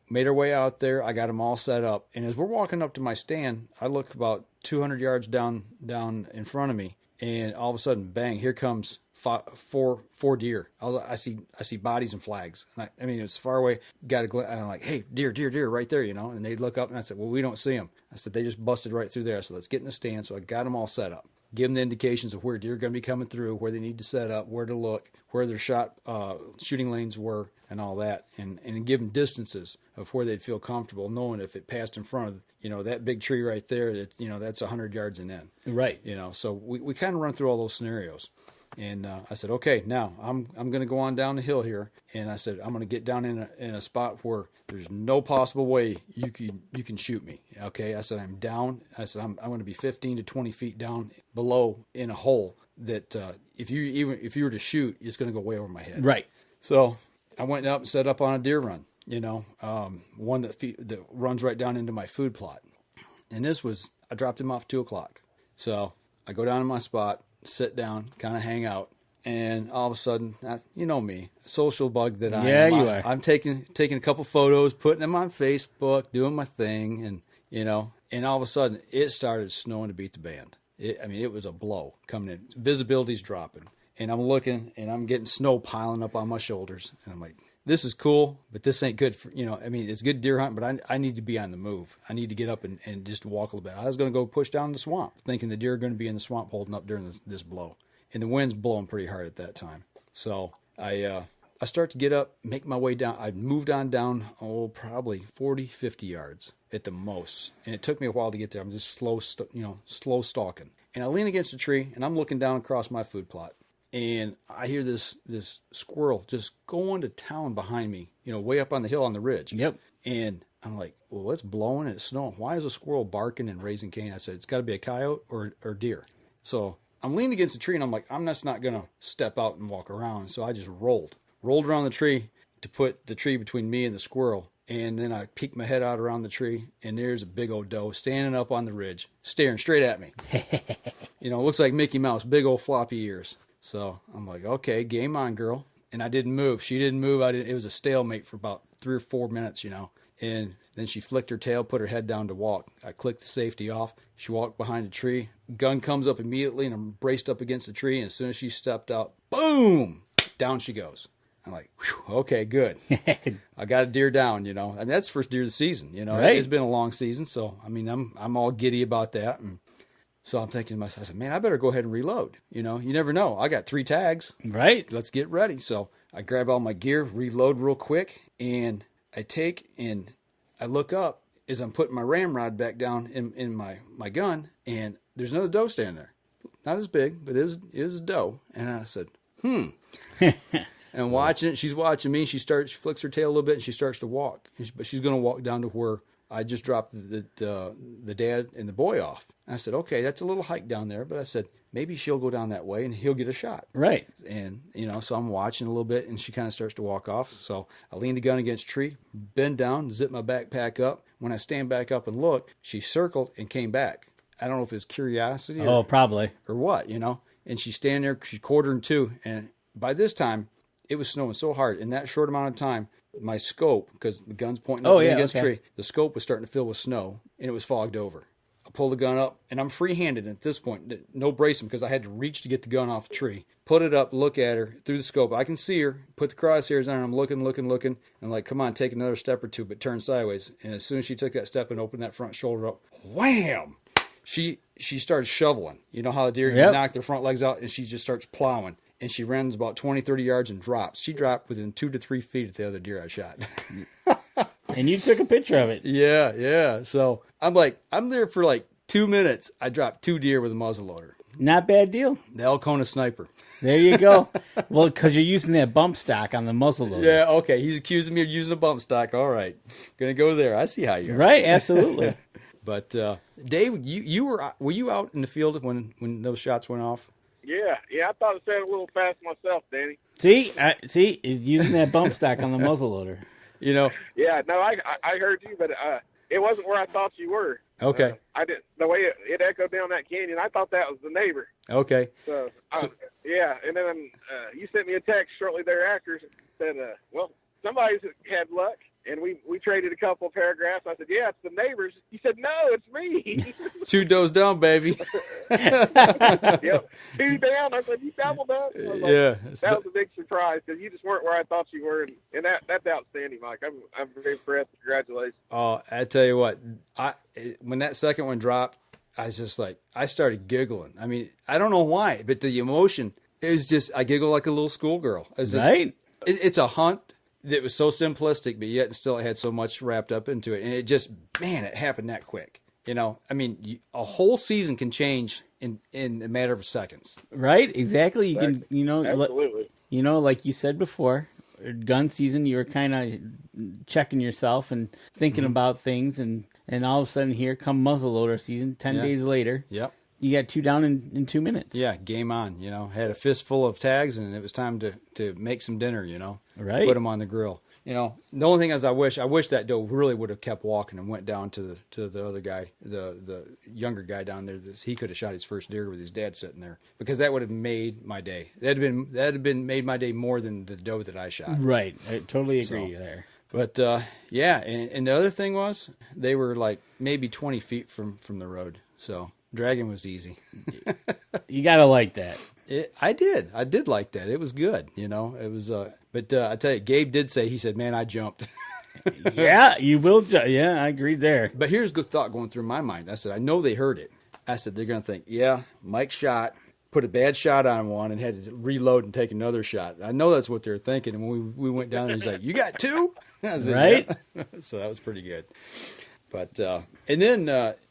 made our way out there. I got them all set up. And as we're walking up to my stand, I look about 200 yards down in front of me. And all of a sudden, bang, here comes four deer. I see bodies and flags. And it's far away. Got a glimpse. I'm like, hey, deer, right there, And they look up, and I said, well, we don't see them. I said, they just busted right through there. So let's get in the stand. So I got them all set up. Give them the indications of where deer are going to be coming through, where they need to set up, where to look, where their shooting lanes were, and all that. And give them distances of where they'd feel comfortable, knowing if it passed in front of, that big tree right there, that's 100 yards and in. Right. So we kind of run through all those scenarios. And I said, okay, now I'm going to go on down the hill here. And I said, I'm going to get down in a spot where there's no possible way you can shoot me. Okay. I said, I'm down. I said, I'm going to be 15 to 20 feet down below in a hole that if you were to shoot, it's going to go way over my head. Right. So I went up and set up on a deer run, one that runs right down into my food plot. And I dropped him off 2 o'clock. So I go down to my spot, sit down, kind of hang out, and all of a sudden, me, social bug that I am. Yeah, you are. I'm taking a couple photos, putting them on Facebook, doing my thing, and all of a sudden, it started snowing to beat the band. It was a blow coming in. Visibility's dropping, and I'm looking, and I'm getting snow piling up on my shoulders, and I'm like, this is cool, but this ain't good for, it's good deer hunting, but I need to be on the move. I need to get up and just walk a little bit. I was going to go push down the swamp, thinking the deer are going to be in the swamp holding up during this blow. And the wind's blowing pretty hard at that time. So I start to get up, make my way down. I moved on down, probably 40, 50 yards at the most. And it took me a while to get there. I'm just slow stalking. And I lean against a tree, and I'm looking down across my food plot. And I hear this squirrel just going to town behind me, way up on the hill on the ridge. Yep. And I'm like, well, it's blowing and it's snowing. Why is a squirrel barking and raising Cain? I said, it's got to be a coyote or deer. So I'm leaning against the tree, and I'm like, I'm just not going to step out and walk around. So I just rolled around the tree to put the tree between me and the squirrel. And then I peeked my head out around the tree, and there's a big old doe standing up on the ridge, staring straight at me. It looks like Mickey Mouse, big old floppy ears. So I'm like, okay, game on, girl. And I didn't move. She didn't move. It was a stalemate for about 3 or 4 minutes, And Then she flicked her tail, put her head down to walk. I clicked the safety off. She walked behind a tree. Gun comes up immediately, and I'm braced up against the tree. And as soon as she stepped out, boom, down she goes. I'm like, whew, okay, good. I got a deer down, you know. And that's the first deer of the season, you know. Right. It's been a long season, so I mean, I'm all giddy about that. And so I'm thinking to myself, I said, man, I better go ahead and reload. You know, you never know. I got 3 tags. Right. Let's get ready. So I grab all my gear, reload real quick, and I take and I look up as I'm putting my ramrod back down in my gun, and there's another doe standing there. Not as big, but it was a doe. And I said, And watching it, she's watching me. She flicks her tail a little bit, and she starts to walk. But she's going to walk down to where I just dropped the dad and the boy off. And I said, okay, that's a little hike down there. But I said, maybe she'll go down that way, and he'll get a shot. Right. And, you know, so I'm watching a little bit, and she kind of starts to walk off. So I lean the gun against a tree, bend down, zip my backpack up. When I stand back up and look, she circled and came back. I don't know if it's curiosity Probably. or what, you know. And she's standing there, she's quartering two. And by this time, it was snowing so hard. In that short amount of time, my scope, because the gun's pointing up against the tree, the scope was starting to fill with snow, and it was fogged over. I pulled the gun up, and I'm free-handed at this point. No bracing, because I had to reach to get the gun off the tree. Put it up, look at her through the scope. I can see her, put the crosshairs on her, I'm looking, and like, come on, take another step or two, but turn sideways. And as soon as she took that step and opened that front shoulder up, wham! She started shoveling. You know how a deer can knock their front legs out, and she just starts plowing. And she runs about 20, 30 yards and drops. She dropped within 2 to 3 feet of the other deer I shot. And you took a picture of it. Yeah. So I'm there for like 2 minutes. I dropped 2 deer with a muzzleloader. Not bad deal. The Alcona sniper. There you go. Well, because you're using that bump stock on the muzzleloader. Yeah, okay. He's accusing me of using a bump stock. All right. Gonna go there. I see how you are. Right, absolutely. But Dave, you were you out in the field when those shots went off? Yeah, I thought it sounded a little fast myself, Danny. See, he's using that bump stock on the muzzleloader. You know. Yeah, no, I heard you, but it wasn't where I thought you were. Okay. I didn't. The way it echoed down that canyon, I thought that was the neighbor. Okay. So yeah, and then you sent me a text shortly thereafter said, well, somebody's had luck. And we traded a couple of paragraphs. I said, yeah, it's the neighbors. He said, no, it's me. 2 does down, baby. Yep. 2 down. I said, you doubled up. Yeah. That was a big surprise because you just weren't where I thought you were. And that's outstanding, Mike. I'm very impressed. Congratulations. Oh, I tell you what, when that second one dropped, I was just like, I started giggling. I mean, I don't know why, but the emotion, it was just, I giggled like a little schoolgirl. Right? It's a hunt that was so simplistic, but yet still it had so much wrapped up into it. And it just, man, it happened that quick. You know, I mean, a whole season can change in a matter of seconds. Right? Exactly. You can, Absolutely. Like you said before, gun season, you were kind of checking yourself and thinking about things. And all of a sudden here come muzzleloader season, 10 days later. Yep. You got 2 down in 2 minutes. Yeah, game on. You know, had a fistful of tags, and it was time to make some dinner. You know, right? Put them on the grill. You know, the only thing is, I wish that doe really would have kept walking and went down to the other guy, the younger guy down there. He could have shot his first deer with his dad sitting there, because that would have made my day. That'd have been made my day more than the doe that I shot. Right, I totally agree there. But yeah, and the other thing was they were like maybe 20 feet from the road, so. Dragging was easy. You gotta like that. I did like that. It was good, you know. It was, but I tell you, Gabe did say, he said, "Man, I jumped." Yeah, you will. Yeah, I agreed there. But here's a good thought going through my mind. I said, I know they heard it. I said, they're gonna think, yeah, Mike shot, put a bad shot on one, and had to reload and take another shot. I know that's what they're thinking. And when we went down there, he's like, "You got 2?" I said, right? Yeah. So that was pretty good. But and then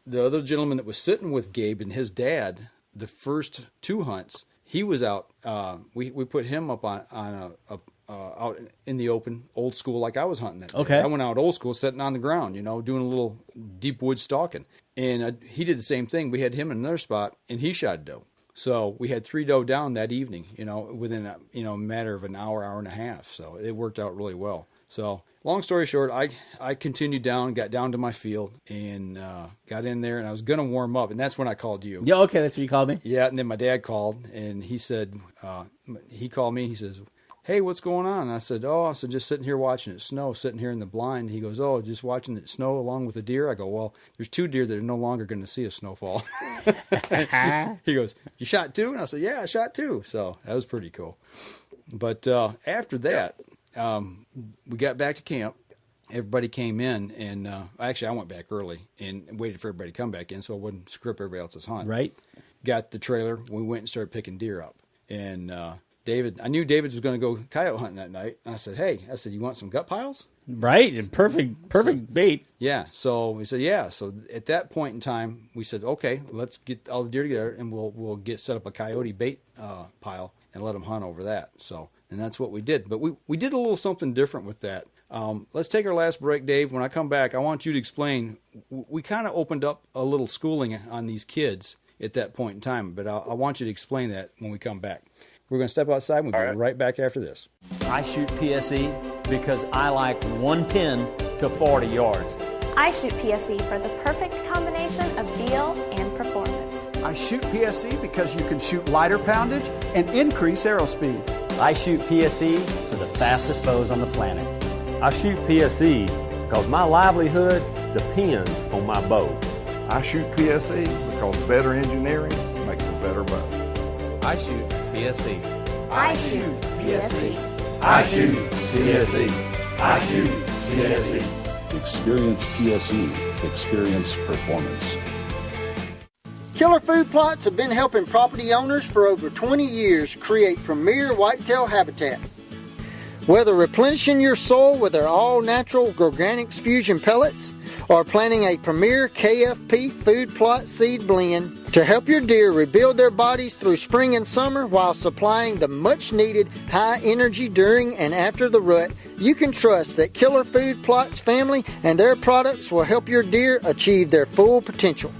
the other gentleman that was sitting with Gabe and his dad, the first 2 hunts, he was out. We put him up on out in the open, old school, like I was hunting that day. Okay. I went out old school, sitting on the ground, you know, doing a little deep wood stalking. And he did the same thing. We had him in another spot, and he shot doe. So we had 3 doe down that evening, you know, within a matter of an hour and a half. So it worked out really well. So long story short, I continued down, got down to my field, and got in there, and I was going to warm up, and that's when I called you. Yeah, okay, that's what you called me? Yeah, and then my dad called, and he said, he called me, he says, hey, what's going on? And I said, just sitting here watching it snow, sitting here in the blind. He goes, oh, just watching it snow along with the deer? I go, well, there's 2 deer that are no longer going to see a snowfall. He goes, you shot 2? And I said, yeah, I shot 2. So that was pretty cool. But after that, we got back to camp. Everybody came in, and actually I went back early and waited for everybody to come back in so I wouldn't screw up everybody else's hunt. Right. Got the trailer. We went and started picking deer up. And I knew David was going to go coyote hunting that night. And I said, hey, you want some gut piles? Right. And perfect bait. Yeah. So we said, yeah. So at that point in time, we said, okay, let's get all the deer together and we'll get set up a coyote bait pile and let them hunt over that. So, and that's what we did. But we did a little something different with that. Let's take our last break, Dave. When I come back, I want you to explain. We kind of opened up a little schooling on these kids at that point in time, but I want you to explain that when we come back. We're going to step outside and we'll be right back after this. I shoot PSE because I like 1 pin to 40 yards. I shoot PSE for the perfect combination of feel and performance. I shoot PSE because you can shoot lighter poundage and increase arrow speed. I shoot PSE for the fastest bows on the planet. I shoot PSE because my livelihood depends on my bow. I shoot PSE because better engineering makes a better bow. I shoot PSE. I shoot PSE. I shoot PSE. I shoot PSE. Experience PSE. Experience performance. Killer Food Plots have been helping property owners for over 20 years create premier whitetail habitat. Whether replenishing your soil with their all-natural Organics Fusion pellets or planting a premier KFP food plot seed blend to help your deer rebuild their bodies through spring and summer while supplying the much-needed high energy during and after the rut, you can trust that Killer Food Plots family and their products will help your deer achieve their full potential.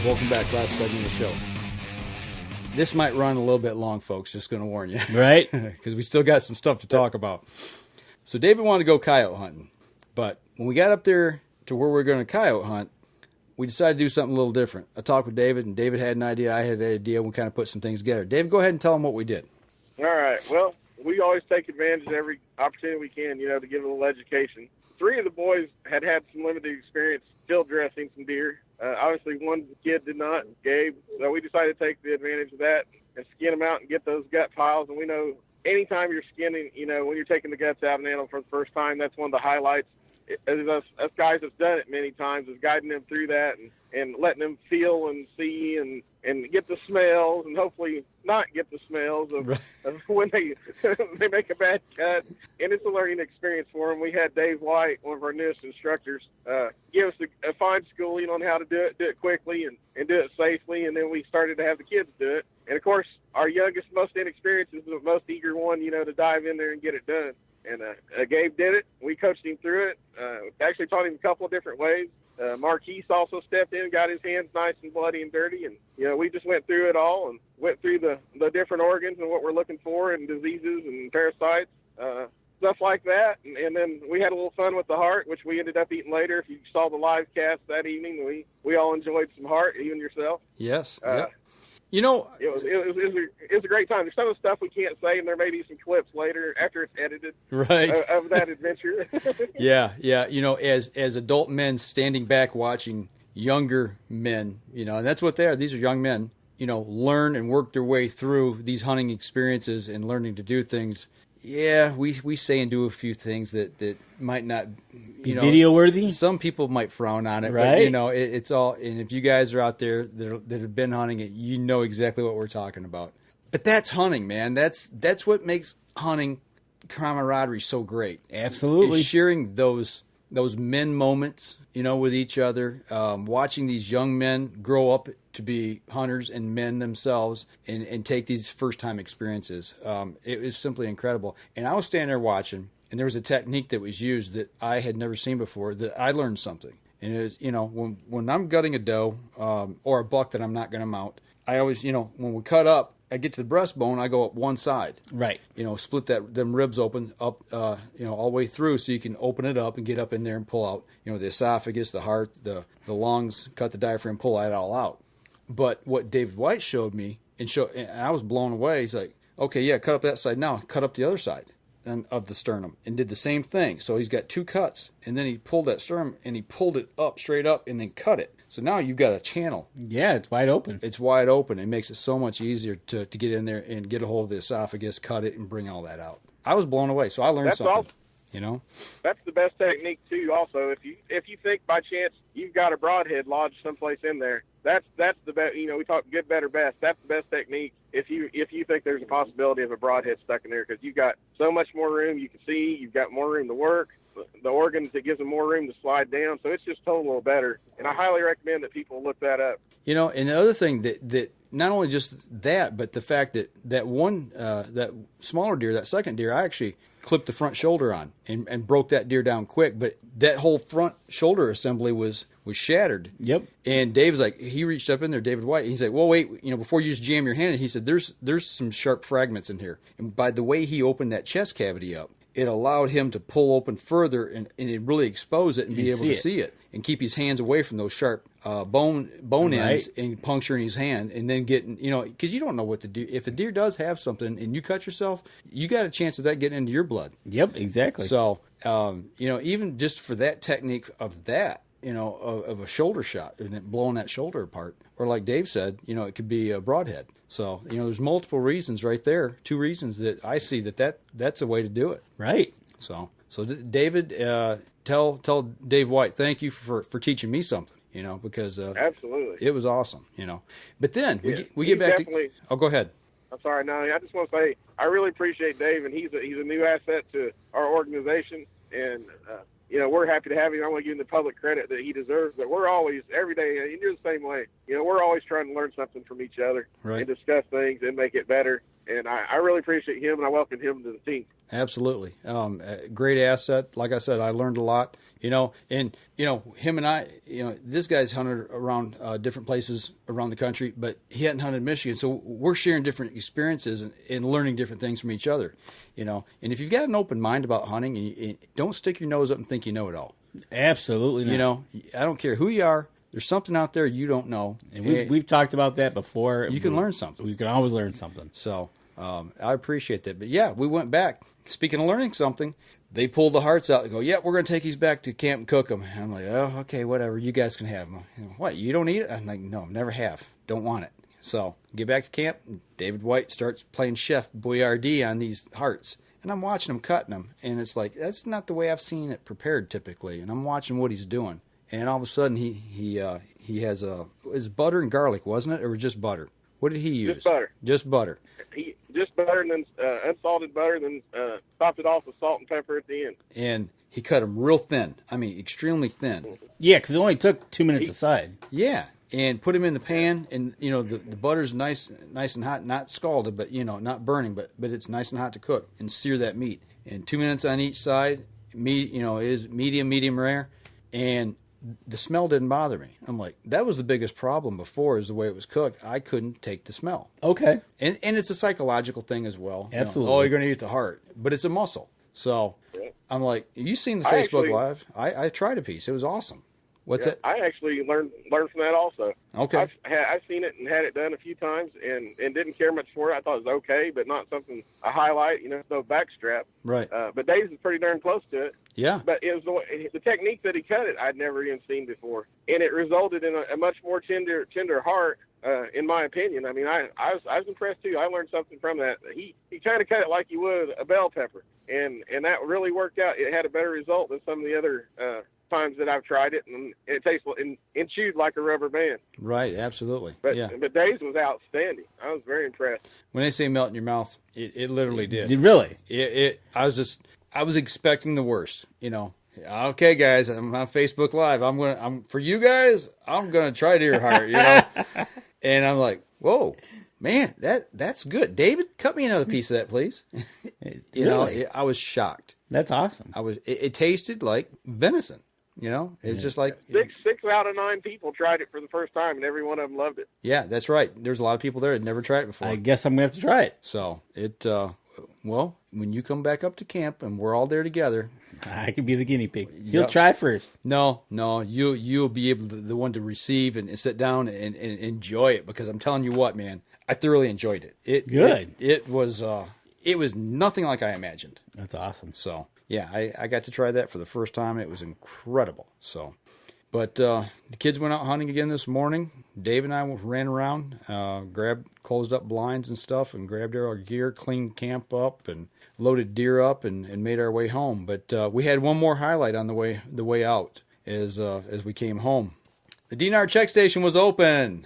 Welcome back, last segment of the show. This might run a little bit long, folks, just going to warn you. Right. Because we still got some stuff to talk about. So David wanted to go coyote hunting, but when we got up there to where we were going to coyote hunt, we decided to do something a little different. I talked with David, and David had an idea, I had an idea, and we kind of put some things together. David, go ahead and tell them what we did. All right. Well, we always take advantage of every opportunity we can, to give a little education. 3 of the boys had some limited experience field dressing some deer. Obviously, one kid did not, Gabe. So we decided to take the advantage of that and skin them out and get those gut piles. And we know anytime you're skinning, when you're taking the guts out of an animal for the first time, that's one of the highlights. Us guys have done it many times, is guiding them through that and letting them feel and see and get the smells and hopefully not get the smells of when they make a bad cut. And it's a learning experience for them. We had Dave White, one of our newest instructors, give us a fine schooling on how to do it quickly and do it safely. And then we started to have the kids do it. And, of course, our youngest, most inexperienced is the most eager one, to dive in there and get it done. And Gabe did it. We coached him through it. Actually taught him a couple of different ways. Marquise also stepped in, got his hands nice and bloody and dirty. And, we just went through it all and went through the different organs and what we're looking for and diseases and parasites, stuff like that. And then we had a little fun with the heart, which we ended up eating later. If you saw the live cast that evening, we all enjoyed some heart, even yourself. Yes. It was a great time. There's some of the stuff we can't say, and there may be some clips later after it's edited, of that adventure. Yeah. As adult men standing back watching younger men, and that's what they are. These are young men, learn and work their way through these hunting experiences and learning to do things. Yeah, we say and do a few things that might not be video worthy. Some people might frown on it, right? But it's all. And if you guys are out there that have been hunting it, you know exactly what we're talking about. But that's hunting, man. That's what makes hunting camaraderie so great. Absolutely, is sharing those men moments, with each other, watching these young men grow up to be hunters and men themselves and take these first-time experiences. It was simply incredible. And I was standing there watching, and there was a technique that was used that I had never seen before that I learned something. And it was, when I'm gutting a doe or a buck that I'm not going to mount, I always, when we cut up, I get to the breastbone, I go up one side. Right. Split them ribs open up, all the way through, so you can open it up and get up in there and pull out, the esophagus, the heart, the lungs, cut the diaphragm, pull that all out. But what David White showed me, and I was blown away. He's like, okay, yeah, cut up that side now, cut up the other side of the sternum, and did the same thing. So he's got 2 cuts, and then he pulled that sternum and he pulled it up straight up and then cut it. So now you've got a channel. Yeah, it's wide open. It's wide open. It makes it so much easier to get in there and get a hold of the esophagus, cut it, and bring all that out. I was blown away, so I learned something. That's the best technique too. Also, if you think by chance you've got a broadhead lodged someplace in there, that's the best. We talk good, better, best. That's the best technique. If you think there's a possibility of a broadhead stuck in there, because you've got so much more room you can see, you've got more room to work. The organs, it gives them more room to slide down, so it's just total little better. And I highly recommend that people look that up. And the other thing that not only just that, but the fact that one that smaller deer, that second deer, I actually clipped the front shoulder on and broke that deer down quick, but that whole front shoulder assembly was shattered. Yep. And Dave's like, he reached up in there, David White, and he's like, well, wait, before you just jam your hand in, he said, there's some sharp fragments in here. And by the way he opened that chest cavity up, it allowed him to pull open further and it really expose it and be able to see it and keep his hands away from those sharp bone ends and puncturing his hand, and then getting, because you don't know what to do. If a deer does have something and you cut yourself, you got a chance of that getting into your blood. Yep, exactly. So, even just for that technique of that, of a shoulder shot and then blowing that shoulder apart, or like Dave said, it could be a broadhead. So, there's multiple reasons right there. 2 reasons that I see that's a way to do it. Right. So David, tell Dave White, thank you for teaching me something, because absolutely, it was awesome, But then we get back to. Oh, go ahead. I'm sorry. No, I just want to say I really appreciate Dave, and he's a new asset to our organization, and we're happy to have him. I want to give him the public credit that he deserves. But we're always, every day, and you're the same way. We're always trying to learn something from each other and discuss things and make it better. And I really appreciate him, and I welcome him to the team. Absolutely. Great asset. Like I said, I learned a lot, and him and I, this guy's hunted around different places around the country, but he hadn't hunted Michigan. So we're sharing different experiences and learning different things from each other, and if you've got an open mind about hunting, and don't stick your nose up and think you know it all. Absolutely not. I don't care who you are. There's something out there you don't know. And we've talked about that before. You can learn something. We can always learn something. So I appreciate that. But, yeah, we went back. Speaking of learning something, they pulled the hearts out and go, yeah, we're going to take these back to camp and cook them. And I'm like, oh, okay, whatever. You guys can have them. What, you don't eat it? I'm like, no, never have. Don't want it. So get back to camp. And David White starts playing Chef Boyardee on these hearts. And I'm watching him cutting them. And it's like, that's not the way I've seen it prepared typically. And I'm watching what he's doing. And all of a sudden, he has is butter and garlic, wasn't it, or just butter? What did he use? Just butter. Just butter. Just butter, and then unsalted butter, and then topped it off with salt and pepper at the end. And he cut them real thin. I mean, extremely thin. Yeah, because it only took 2 minutes aside. Yeah, and put them in the pan, and the butter's nice and hot, not scalded, but not burning, but it's nice and hot to cook, and sear that meat. And 2 minutes on each side, is medium rare, and the smell didn't bother me. I'm like, that was the biggest problem before, is the way it was cooked. I couldn't take the smell. Okay. And it's a psychological thing as well. Absolutely. You're going to eat the heart. But it's a muscle. So I'm like, you seen the Facebook Live? I tried a piece. It was awesome. What's it? I actually learned from that also. Okay. I've seen it and had it done a few times and didn't care much for it. I thought it was okay, but not something I highlight. No backstrap. Right. But Dave's is pretty darn close to it. Yeah. But it was the technique that he cut it I'd never even seen before, and it resulted in a much more tender heart. In my opinion, I mean, I was impressed too. I learned something from that. He kind of cut it like you would a bell pepper, and that really worked out. It had a better result than some of the other times that I've tried it, and it tastes and chewed like a rubber band. Right, absolutely. But yeah. But Dave's was outstanding. I was very impressed. When they say melt in your mouth, it literally did. Really? I was expecting the worst. Okay, guys, I'm on Facebook Live. I'm for you guys. I'm gonna try deer heart. And I'm like, whoa, man, that's good. David, cut me another piece of that, please. Really? I was shocked. That's awesome. It tasted like venison. You know, it's just like six out of 9 people tried it for the first time, and every one of them loved it. Yeah, that's right. There's a lot of people there that never tried it before. I guess I'm gonna have to try it. So well, when you come back up to camp and we're all there together, I could be the guinea pig. You'll try first. No, you'll be able to, the one to receive and sit down and enjoy it, because I'm telling you what, man, I thoroughly enjoyed it. Good. It was nothing like I imagined. That's awesome. So yeah, I got to try that for the first time. It was incredible. So, but the kids went out hunting again this morning. Dave and I ran around, closed up blinds and stuff, and grabbed our gear, cleaned camp up, and loaded deer up, and made our way home. But we had one more highlight on the way out as we came home. The DNR check station was open.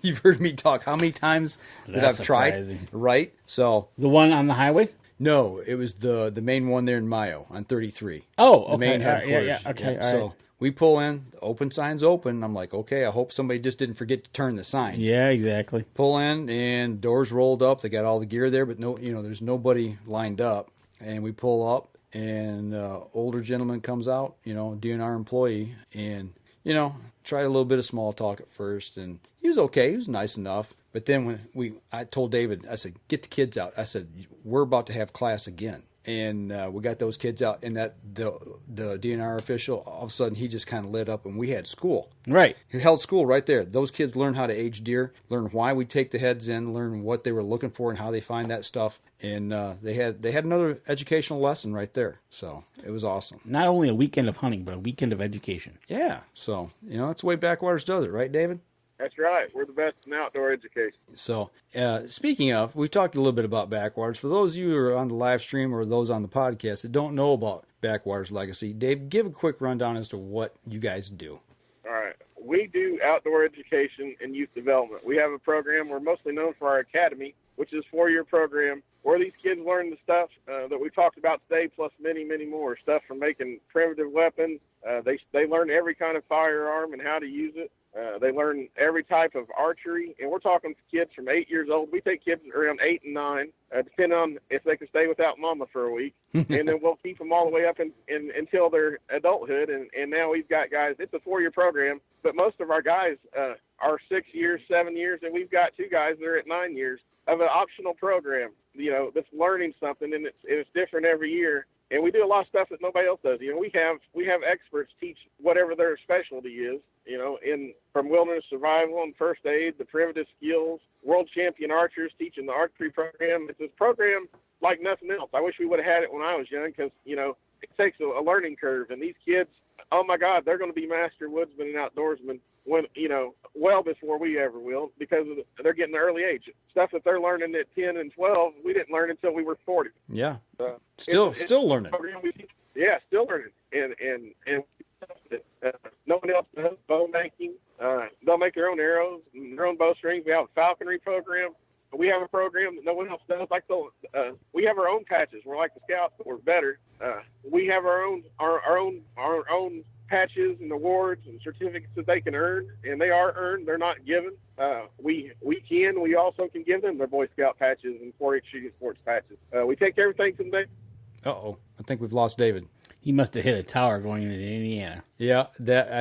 You've heard me talk how many times that I've tried, right? So the one on the highway? No, it was the main one there in Mayo on 33. Oh, okay. The main headquarters. Yeah, okay. Yeah. So we pull in, open sign's open. I'm like, okay, I hope somebody just didn't forget to turn the sign. Yeah, exactly. Pull in, and doors rolled up. They got all the gear there, but there's nobody lined up. And we pull up, and older gentleman comes out, DNR employee, and tried a little bit of small talk at first, and he was okay. He was nice enough. But then I told David, I said, get the kids out. I said, we're about to have class again. And we got those kids out, and the DNR official, all of a sudden, he just kind of lit up, and we had school. Right. He held school right there. Those kids learned how to age deer, learn why we take the heads in, learn what they were looking for and how they find that stuff. And they had another educational lesson right there. So it was awesome. Not only a weekend of hunting, but a weekend of education. Yeah. So, that's the way Backwaters does it, right, David? That's right. We're the best in outdoor education. So, speaking of, we've talked a little bit about Backwaters. For those of you who are on the live stream or those on the podcast that don't know about Backwaters Legacy, Dave, give a quick rundown as to what you guys do. All right. We do outdoor education and youth development. We have a program. We're mostly known for our academy, which is a 4-year program where these kids learn the stuff that we talked about today, plus many, many more. Stuff from making primitive weapons. They learn every kind of firearm and how to use it. They learn every type of archery, and we're talking kids from 8 years old. We take kids around 8 and 9, depending on if they can stay without mama for a week, and then we'll keep them all the way up until their adulthood. And now we've got guys. It's a 4-year program, but most of our guys are 6 years, 7 years, and we've got 2 guys that are at 9 years of an optional program. That's learning something, and it's different every year. And we do a lot of stuff that nobody else does. We have experts teach whatever their specialty is. From wilderness survival and first aid, the primitive skills, world champion archers teaching the archery program. It's a program like nothing else. I wish we would have had it when I was young, because it takes a learning curve. And these kids, oh my God, they're going to be master woodsmen and outdoorsmen well before we ever will, because they're getting the early age stuff that they're learning at 10 and 12. We didn't learn until we were 40. Yeah, still learning. Yeah, still learning, and no one else does. Bow making, they'll make their own arrows and their own bowstrings. We have a falconry program. We have a program that no one else does. We have our own patches. We're like the Scouts, but we're better. We have our own patches and awards and certificates that they can earn, and they are earned. They're not given. We also can give them their Boy Scout patches and 4-H shooting sports patches. We take everything from them. Uh-oh, I think we've lost David. He must have hit a tower going into Indiana. Yeah,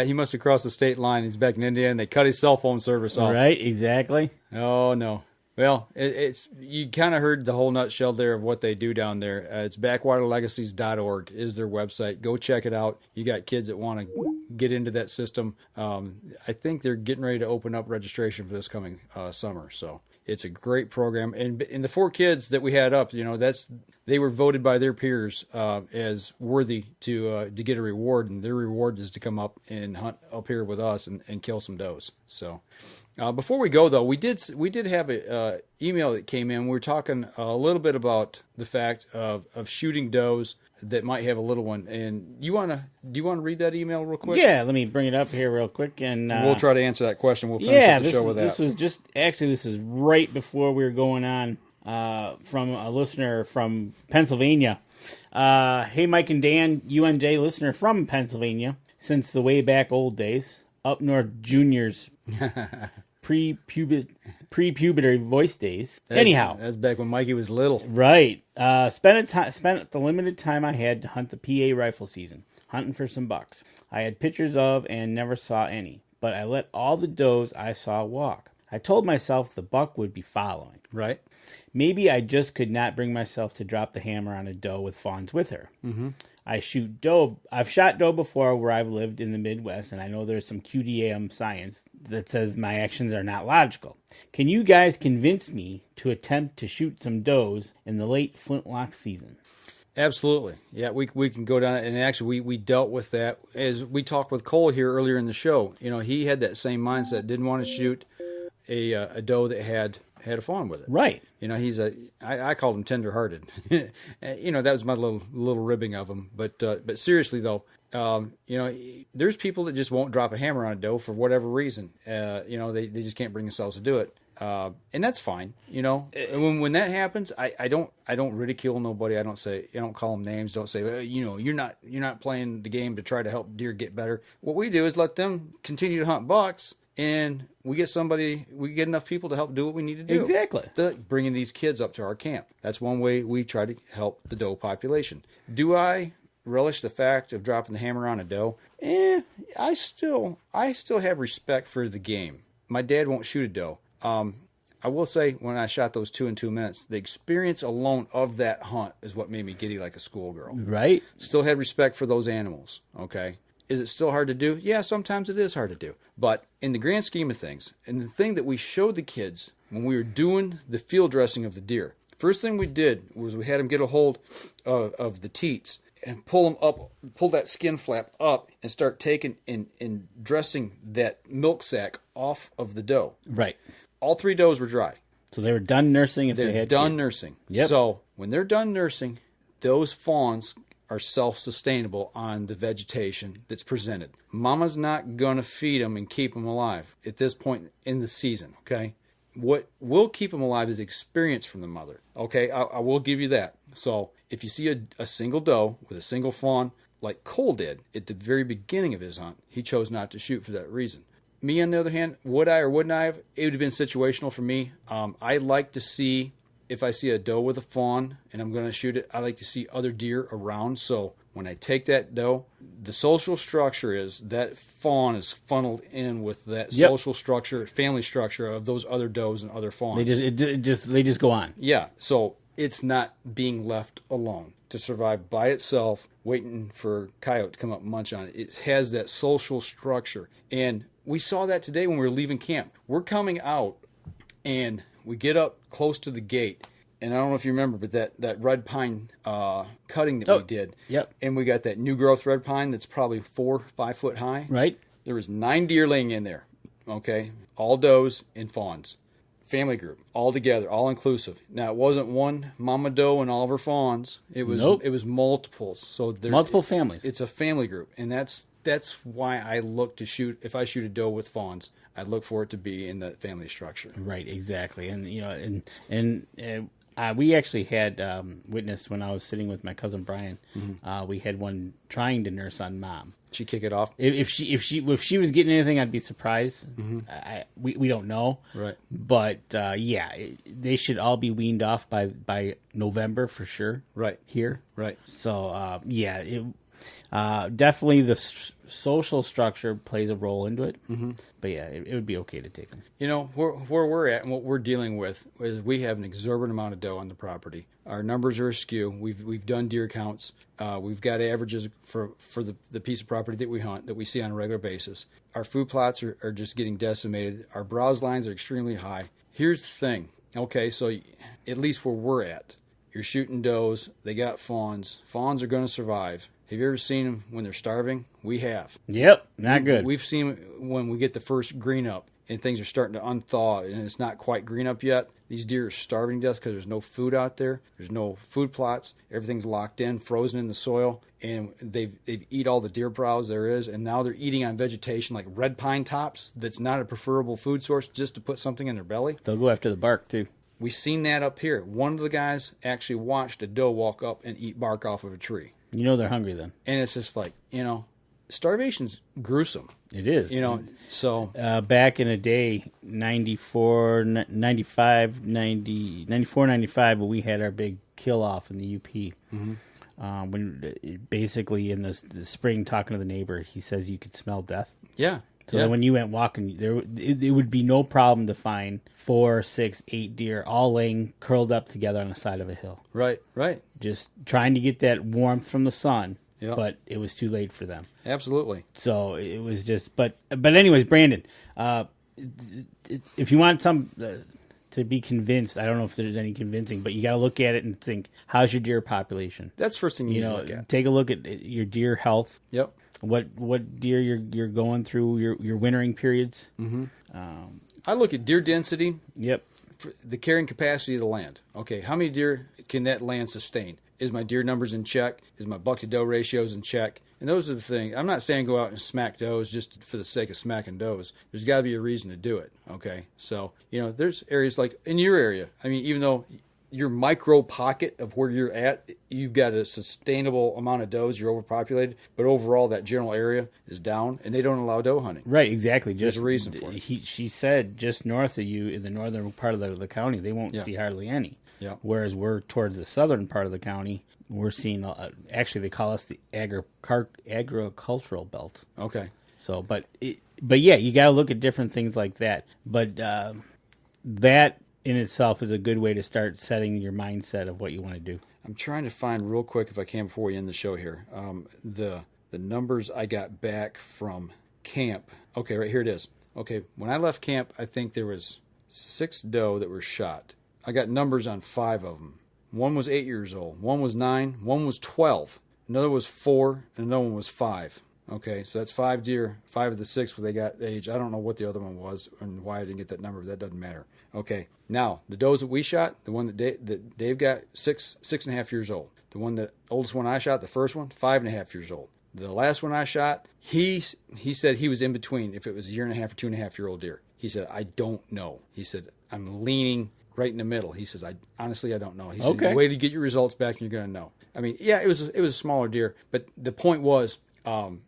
he must have crossed the state line. He's back in Indiana, and they cut his cell phone service off. Right, exactly. Oh, no. Well, it's you kind of heard the whole nutshell there of what they do down there. It's backwaterlegacies.org is their website. Go check it out. You got kids that want to get into that system. I think they're getting ready to open up registration for this coming summer. So it's a great program. And the 4 kids that we had up, they were voted by their peers as worthy to get a reward, and their reward is to come up and hunt up here with us and kill some does. So. Before we go, though, we did have an email that came in. We were talking a little bit about the fact of shooting does that might have a little one. And do you want to read that email real quick? Yeah, let me bring it up here real quick, and we'll try to answer that question. We'll finish up the show with that. This is right before we were going on from a listener from Pennsylvania. Hey, Mike and Dan, UNJ listener from Pennsylvania since the way back old days, up north juniors. Pre-puberty voice days. Anyhow, that's back when Mikey was little. Right. Spent the limited time I had to hunt the PA rifle season. hunting for some bucks. I had pictures of and never saw any, but I let all the does I saw walk. I told myself the buck would be following. Right. Maybe I just could not bring myself to drop the hammer on a doe with fawns with her. Mm-hmm. I've shot doe before where I've lived in the Midwest, and I know there's some QDAM science that says my actions are not logical. Can you guys convince me to attempt to shoot some does in the late flintlock season? Absolutely. Yeah, we can go down, and actually we dealt with that as we talked with Cole here earlier in the show. You know, he had that same mindset, didn't want to shoot a doe that had a fawn with it. Right. You know, I called him tender-hearted. You know, that was my little ribbing of him. But seriously though, you know, there's people that just won't drop a hammer on a doe for whatever reason. You know, they just can't bring themselves to do it. And that's fine. You know, when that happens, I don't ridicule nobody. I don't call them names. Don't say, well, you know, you're not playing the game to try to help deer get better. What we do is let them continue to hunt bucks. And we get enough people to help do what we need to do. Exactly. Bringing these kids up to our camp. That's one way we try to help the doe population. Do I relish the fact of dropping the hammer on a doe? I still have respect for the game. My dad won't shoot a doe. I will say when I shot those 2 in 2 minutes, the experience alone of that hunt is what made me giddy like a schoolgirl. Right. Still had respect for those animals. Okay. Is it still hard to do? Yeah, sometimes it is hard to do. But in the grand scheme of things, and the thing that we showed the kids when we were doing the field dressing of the deer, first thing we did was we had them get a hold of the teats and pull them up, pull that skin flap up and start taking and dressing that milk sac off of the doe. Right. All 3 does were dry. So they were done nursing if they had done kids. nursing. Yep. So when they're done nursing, those fawns are self-sustainable on the vegetation that's presented. Mama's not going to feed them and keep them alive at this point in the season, okay? What will keep them alive is experience from the mother, okay? I will give you that. So if you see a single doe with a single fawn, like Cole did at the very beginning of his hunt, he chose not to shoot for that reason. Me, on the other hand, would I or wouldn't I have? It would have been situational for me. I like to see, if I see a doe with a fawn and I'm going to shoot it, I like to see other deer around. So when I take that doe, the social structure is that fawn is funneled in with that social structure, family structure of those other does and other fawns. They just go on. Yeah. So it's not being left alone to survive by itself, waiting for coyote to come up and munch on it. It has that social structure. And we saw that today when we were leaving camp. We're coming out and we get up close to the gate, and I don't know if you remember, but that red pine cutting that we did. Yep. And we got that new growth red pine that's probably 4 or 5 foot high. Right. There was 9 deer laying in there. Okay, all does and fawns, family group, all together, all inclusive. Now it wasn't one mama doe and all of her fawns. It was multiples. So multiple families. It's a family group, and that's why I look to shoot. If I shoot a doe with fawns, I look for it to be in the family structure. Right, exactly. And you know, and we actually had witnessed when I was sitting with my cousin Brian. Mm-hmm. We had one trying to nurse on mom. She kick it off. If she was getting anything, I'd be surprised. Mm-hmm. We don't know. Right. But they should all be weaned off by November for sure. Right. Here. Right. So definitely the social structure plays a role into it. Mm-hmm. But yeah, it would be okay to take them. You know, where we're at and what we're dealing with is we have an exorbitant amount of doe on the property. Our numbers are askew. We've done deer counts. We've got averages for the piece of property that we hunt, that we see on a regular basis. Our food plots are just getting decimated. Our browse lines are extremely high. Here's the thing. Okay, so at least where we're at, you're shooting does. They got fawns. Fawns are going to survive. Have you ever seen them when they're starving? We have. Yep, not good. We've seen them when we get the first green up and things are starting to unthaw and it's not quite green up yet. These deer are starving to death because there's no food out there. There's no food plots. Everything's locked in, frozen in the soil, and they've eat all the deer browse there is, and now they're eating on vegetation like red pine tops that's not a preferable food source just to put something in their belly. They'll go after the bark too. We've seen that up here. One of the guys actually watched a doe walk up and eat bark off of a tree. You know they're hungry then. And it's just like, starvation's gruesome. It is. So... back in the day, 94, 95, when we had our big kill-off in the UP, mm-hmm. when basically in the spring, talking to the neighbor, he says you could smell death. Yeah. So that when you went walking, it would be no problem to find 4, 6, 8 deer all laying curled up together on the side of a hill. Right. Just trying to get that warmth from the sun, Yep. but it was too late for them. Absolutely. So it was just, but anyways, Brandon, if you want some to be convinced, I don't know if there's any convincing, but you got to look at it and think, how's your deer population? That's the first thing you need to look at. Take a look at your deer health. Yep. What deer you're going through your wintering periods. Mm-hmm. I look at deer density. Yep. The carrying capacity of the land. Okay, how many deer can that land sustain? Is my deer numbers in check? Is my buck to doe ratios in check? And those are the things. I'm not saying go out and smack does just for the sake of smacking does. There's got to be a reason to do it. Okay, so there's areas like in your area. I mean, even though your micro pocket of where you're at, you've got a sustainable amount of does, you're overpopulated, but overall that general area is down, and they don't allow doe hunting. Right, exactly. There's a reason for it. She said just north of you in the northern part of the county, they won't see hardly any. Yeah. Whereas we're towards the southern part of the county, we're seeing, actually they call us the agricultural belt. Okay. So, but yeah, you got to look at different things like that. But that in itself is a good way to start setting your mindset of what you want to do. I'm trying to find real quick, if I can, before we end the show here, the numbers I got back from camp. Okay, right here it is. Okay, when I left camp, I think there was 6 doe that were shot. I got numbers on 5 of them. One was 8 years old. One was 9. One was 12. Another was 4, and another one was 5. Okay, so that's 5 deer. 5 of the 6 they got age. I don't know what the other one was and why I didn't get that number. That doesn't matter. Okay, now the does that we shot, the one that Dave got 6.5 years old. The one that oldest one I shot, the first one, 5.5 years old. The last one I shot, he said he was in between. If it was a 1.5 or 2.5-year-old deer, he said I don't know. He said I'm leaning right in the middle. He says I honestly don't know. He said wait to get your results back and you're going to know. I mean, yeah, it was a smaller deer, but the point was. And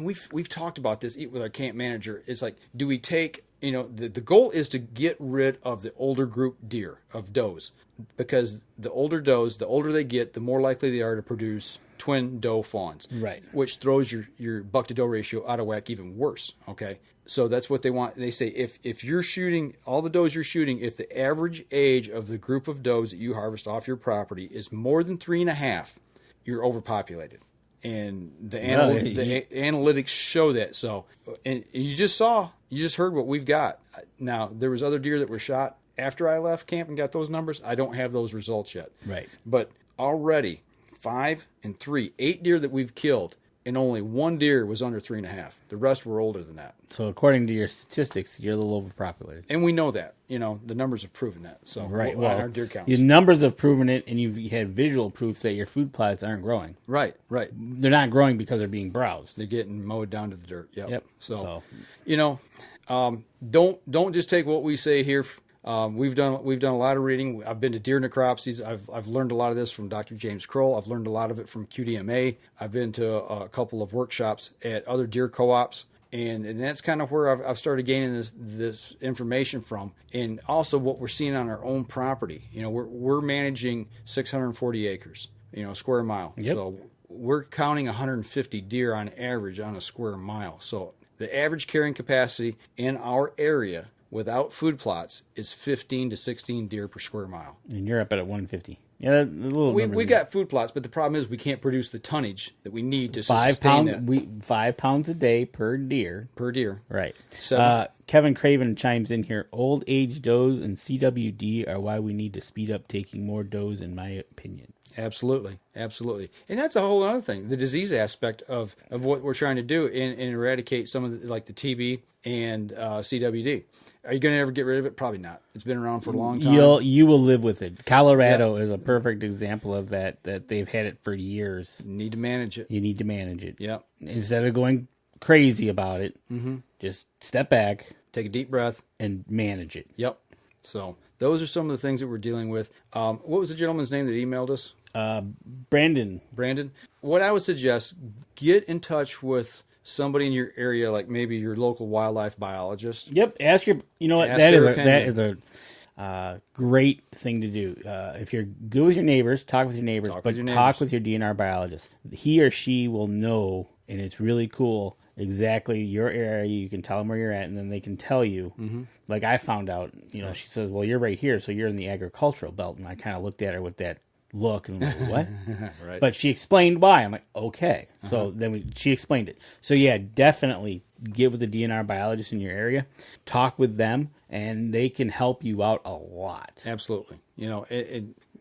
we've talked about this with our camp manager. It's like, do we take, the goal is to get rid of the older group deer of does, because the older does, the older they get, the more likely they are to produce twin doe fawns, right? Which throws your buck to doe ratio out of whack even worse. Okay, so that's what they want. They say if you're shooting all the does you're shooting, if the average age of the group of does that you harvest off your property is more than 3.5, you're overpopulated. And the analytics show that. So, and you just heard what we've got. Now, there was other deer that were shot after I left camp and got those numbers. I don't have those results yet. Right. But already 5 and 3, 8 deer that we've killed, and only 1 deer was under 3.5. The rest were older than that. So according to your statistics, you're a little overpopulated. And we know that. The numbers have proven that. So right. Well, our deer counts. The numbers have proven it, and you've had visual proof that your food plots aren't growing. Right. They're not growing because they're being browsed. They're getting mowed down to the dirt. Yep. So. Don't just take what we say here. We've done a lot of reading. I've been to deer necropsies. I've learned a lot of this from Dr. James Kroll. I've learned a lot of it from QDMA. I've been to a couple of workshops at other deer co-ops, and that's kind of where I've started gaining this information from, and also what we're seeing on our own property. We're managing 640 acres, square mile. Yep. So we're counting 150 deer on average on a square mile. So the average carrying capacity in our area without food plots is 15 to 16 deer per square mile. And you're up at 150. Yeah, we got food plots, but the problem is we can't produce the tonnage that we need to sustain that. 5 pounds a day per deer. Per deer. Right. Kevin Craven chimes in here. Old age does and CWD are why we need to speed up taking more does, in my opinion. Absolutely. And that's a whole other thing, the disease aspect of what we're trying to do and eradicate some of the TB and CWD. Are you going to ever get rid of it? Probably not. It's been around for a long time. You will live with it. Colorado is a perfect example of that they've had it for years. You need to manage it. Yep. Instead of going crazy about it, just step back. Take a deep breath. And manage it. Yep. So those are some of the things that we're dealing with. What was the gentleman's name that emailed us? Brandon. What I would suggest, get in touch with somebody in your area, like maybe your local wildlife biologist. Yep. Ask your. You know what? That is a Great thing to do. If you're good with your neighbors, talk with your neighbors, talk with your DNR biologist. He or she will know, and it's really cool, exactly your area. You can tell them where you're at, and then they can tell you. Mm-hmm. Like I found out, she says, well, you're right here, so you're in the agricultural belt. And I kind of looked at her with that look and like, what? Right. But she explained why. I'm like, okay. So then she explained it. So yeah, definitely get with the DNR biologist in your area, talk with them, and they can help you out a lot. Absolutely.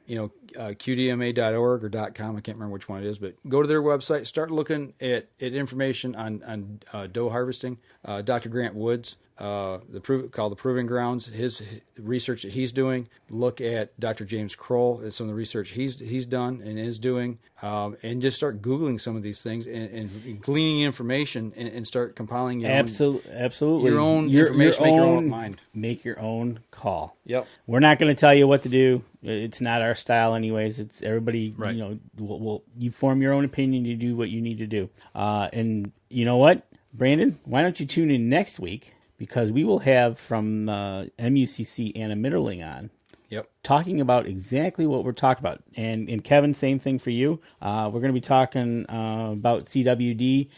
QDMA.org or .com, I can't remember which one it is, but go to their website, start looking at information on doe harvesting. Dr. Grant Woods, called the Proving Grounds, his research that he's doing. Look at Dr. James Kroll and some of the research he's done and is doing, and just start Googling some of these things and gleaning information and start compiling your absolutely your own information, make your own mind. Make your own call. Yep. We're not going to tell you what to do. It's not our style anyways. It's everybody, right. You form your own opinion, you do what you need to do. And you know what, Brandon, why don't you tune in next week? Because we will have from MUCC Anna Mitterling on. Yep. Talking about exactly what we're talking about. And Kevin, same thing for you. We're going to be talking about CWD.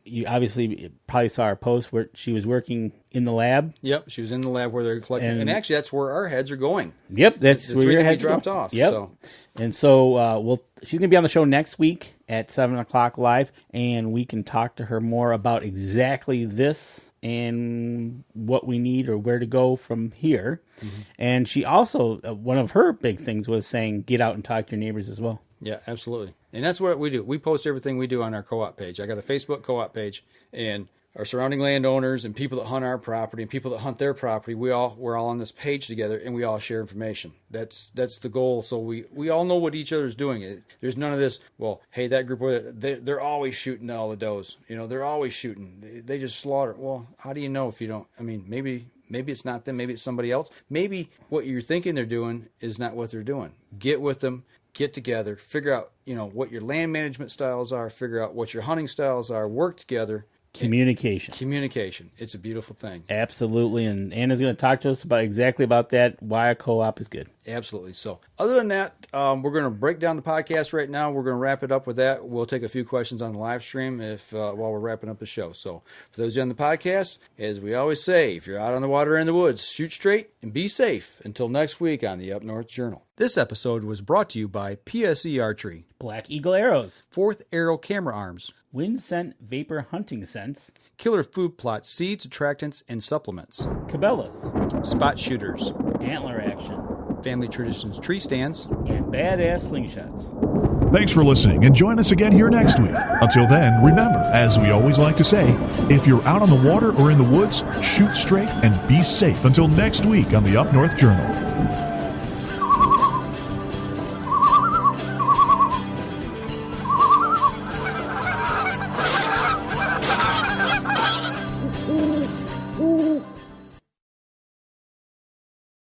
You obviously probably saw our post where she was working in the lab. Yep, she was in the lab where they're collecting. And actually, that's where our heads are going. Yep, that's where your heads dropped off. Yep. So. And so she's going to be on the show next week at 7 o'clock live, and we can talk to her more about exactly this and what we need or where to go from here. Mm-hmm. And she also, one of her big things was saying, get out and talk to your neighbors as well. Yeah, absolutely. And that's what we do. We post everything we do on our co-op page. I got a Facebook co-op page, and our surrounding landowners and people that hunt our property and people that hunt their property, we're all on this page together, and we all share information. That's the goal. So we all know what each other's doing. There's none of this, well, hey, that group, they're always shooting all the does. They're always shooting. They just slaughter. Well, how do you know if you don't? I mean, maybe it's not them. Maybe it's somebody else. Maybe what you're thinking they're doing is not what they're doing. Get with them. Get together. Figure out, what your land management styles are. Figure out what your hunting styles are. Work together. Communication. It's a beautiful thing. Absolutely. And Anna's going to talk to us exactly about that, why a co-op is good. Absolutely. So other than that, we're going to break down the podcast right now. We're going to wrap it up with that. We'll take a few questions on the live stream while we're wrapping up the show. So for those on the podcast, as we always say, if you're out on the water or in the woods, shoot straight and be safe. Until next week on the Up North Journal. This episode was brought to you by PSE Archery, Black Eagle Arrows, Fourth Arrow Camera Arms, Wind Scent Vapor Hunting Scents, Killer Food Plot Seeds, Attractants, and Supplements, Cabela's, Spot Shooters, Antler Action, Family Traditions Tree Stands, and Badass Slingshots. Thanks for listening, and join us again here next week. Until then, remember, as we always like to say, if you're out on the water or in the woods, shoot straight and be safe. Until next week on the Up North Journal.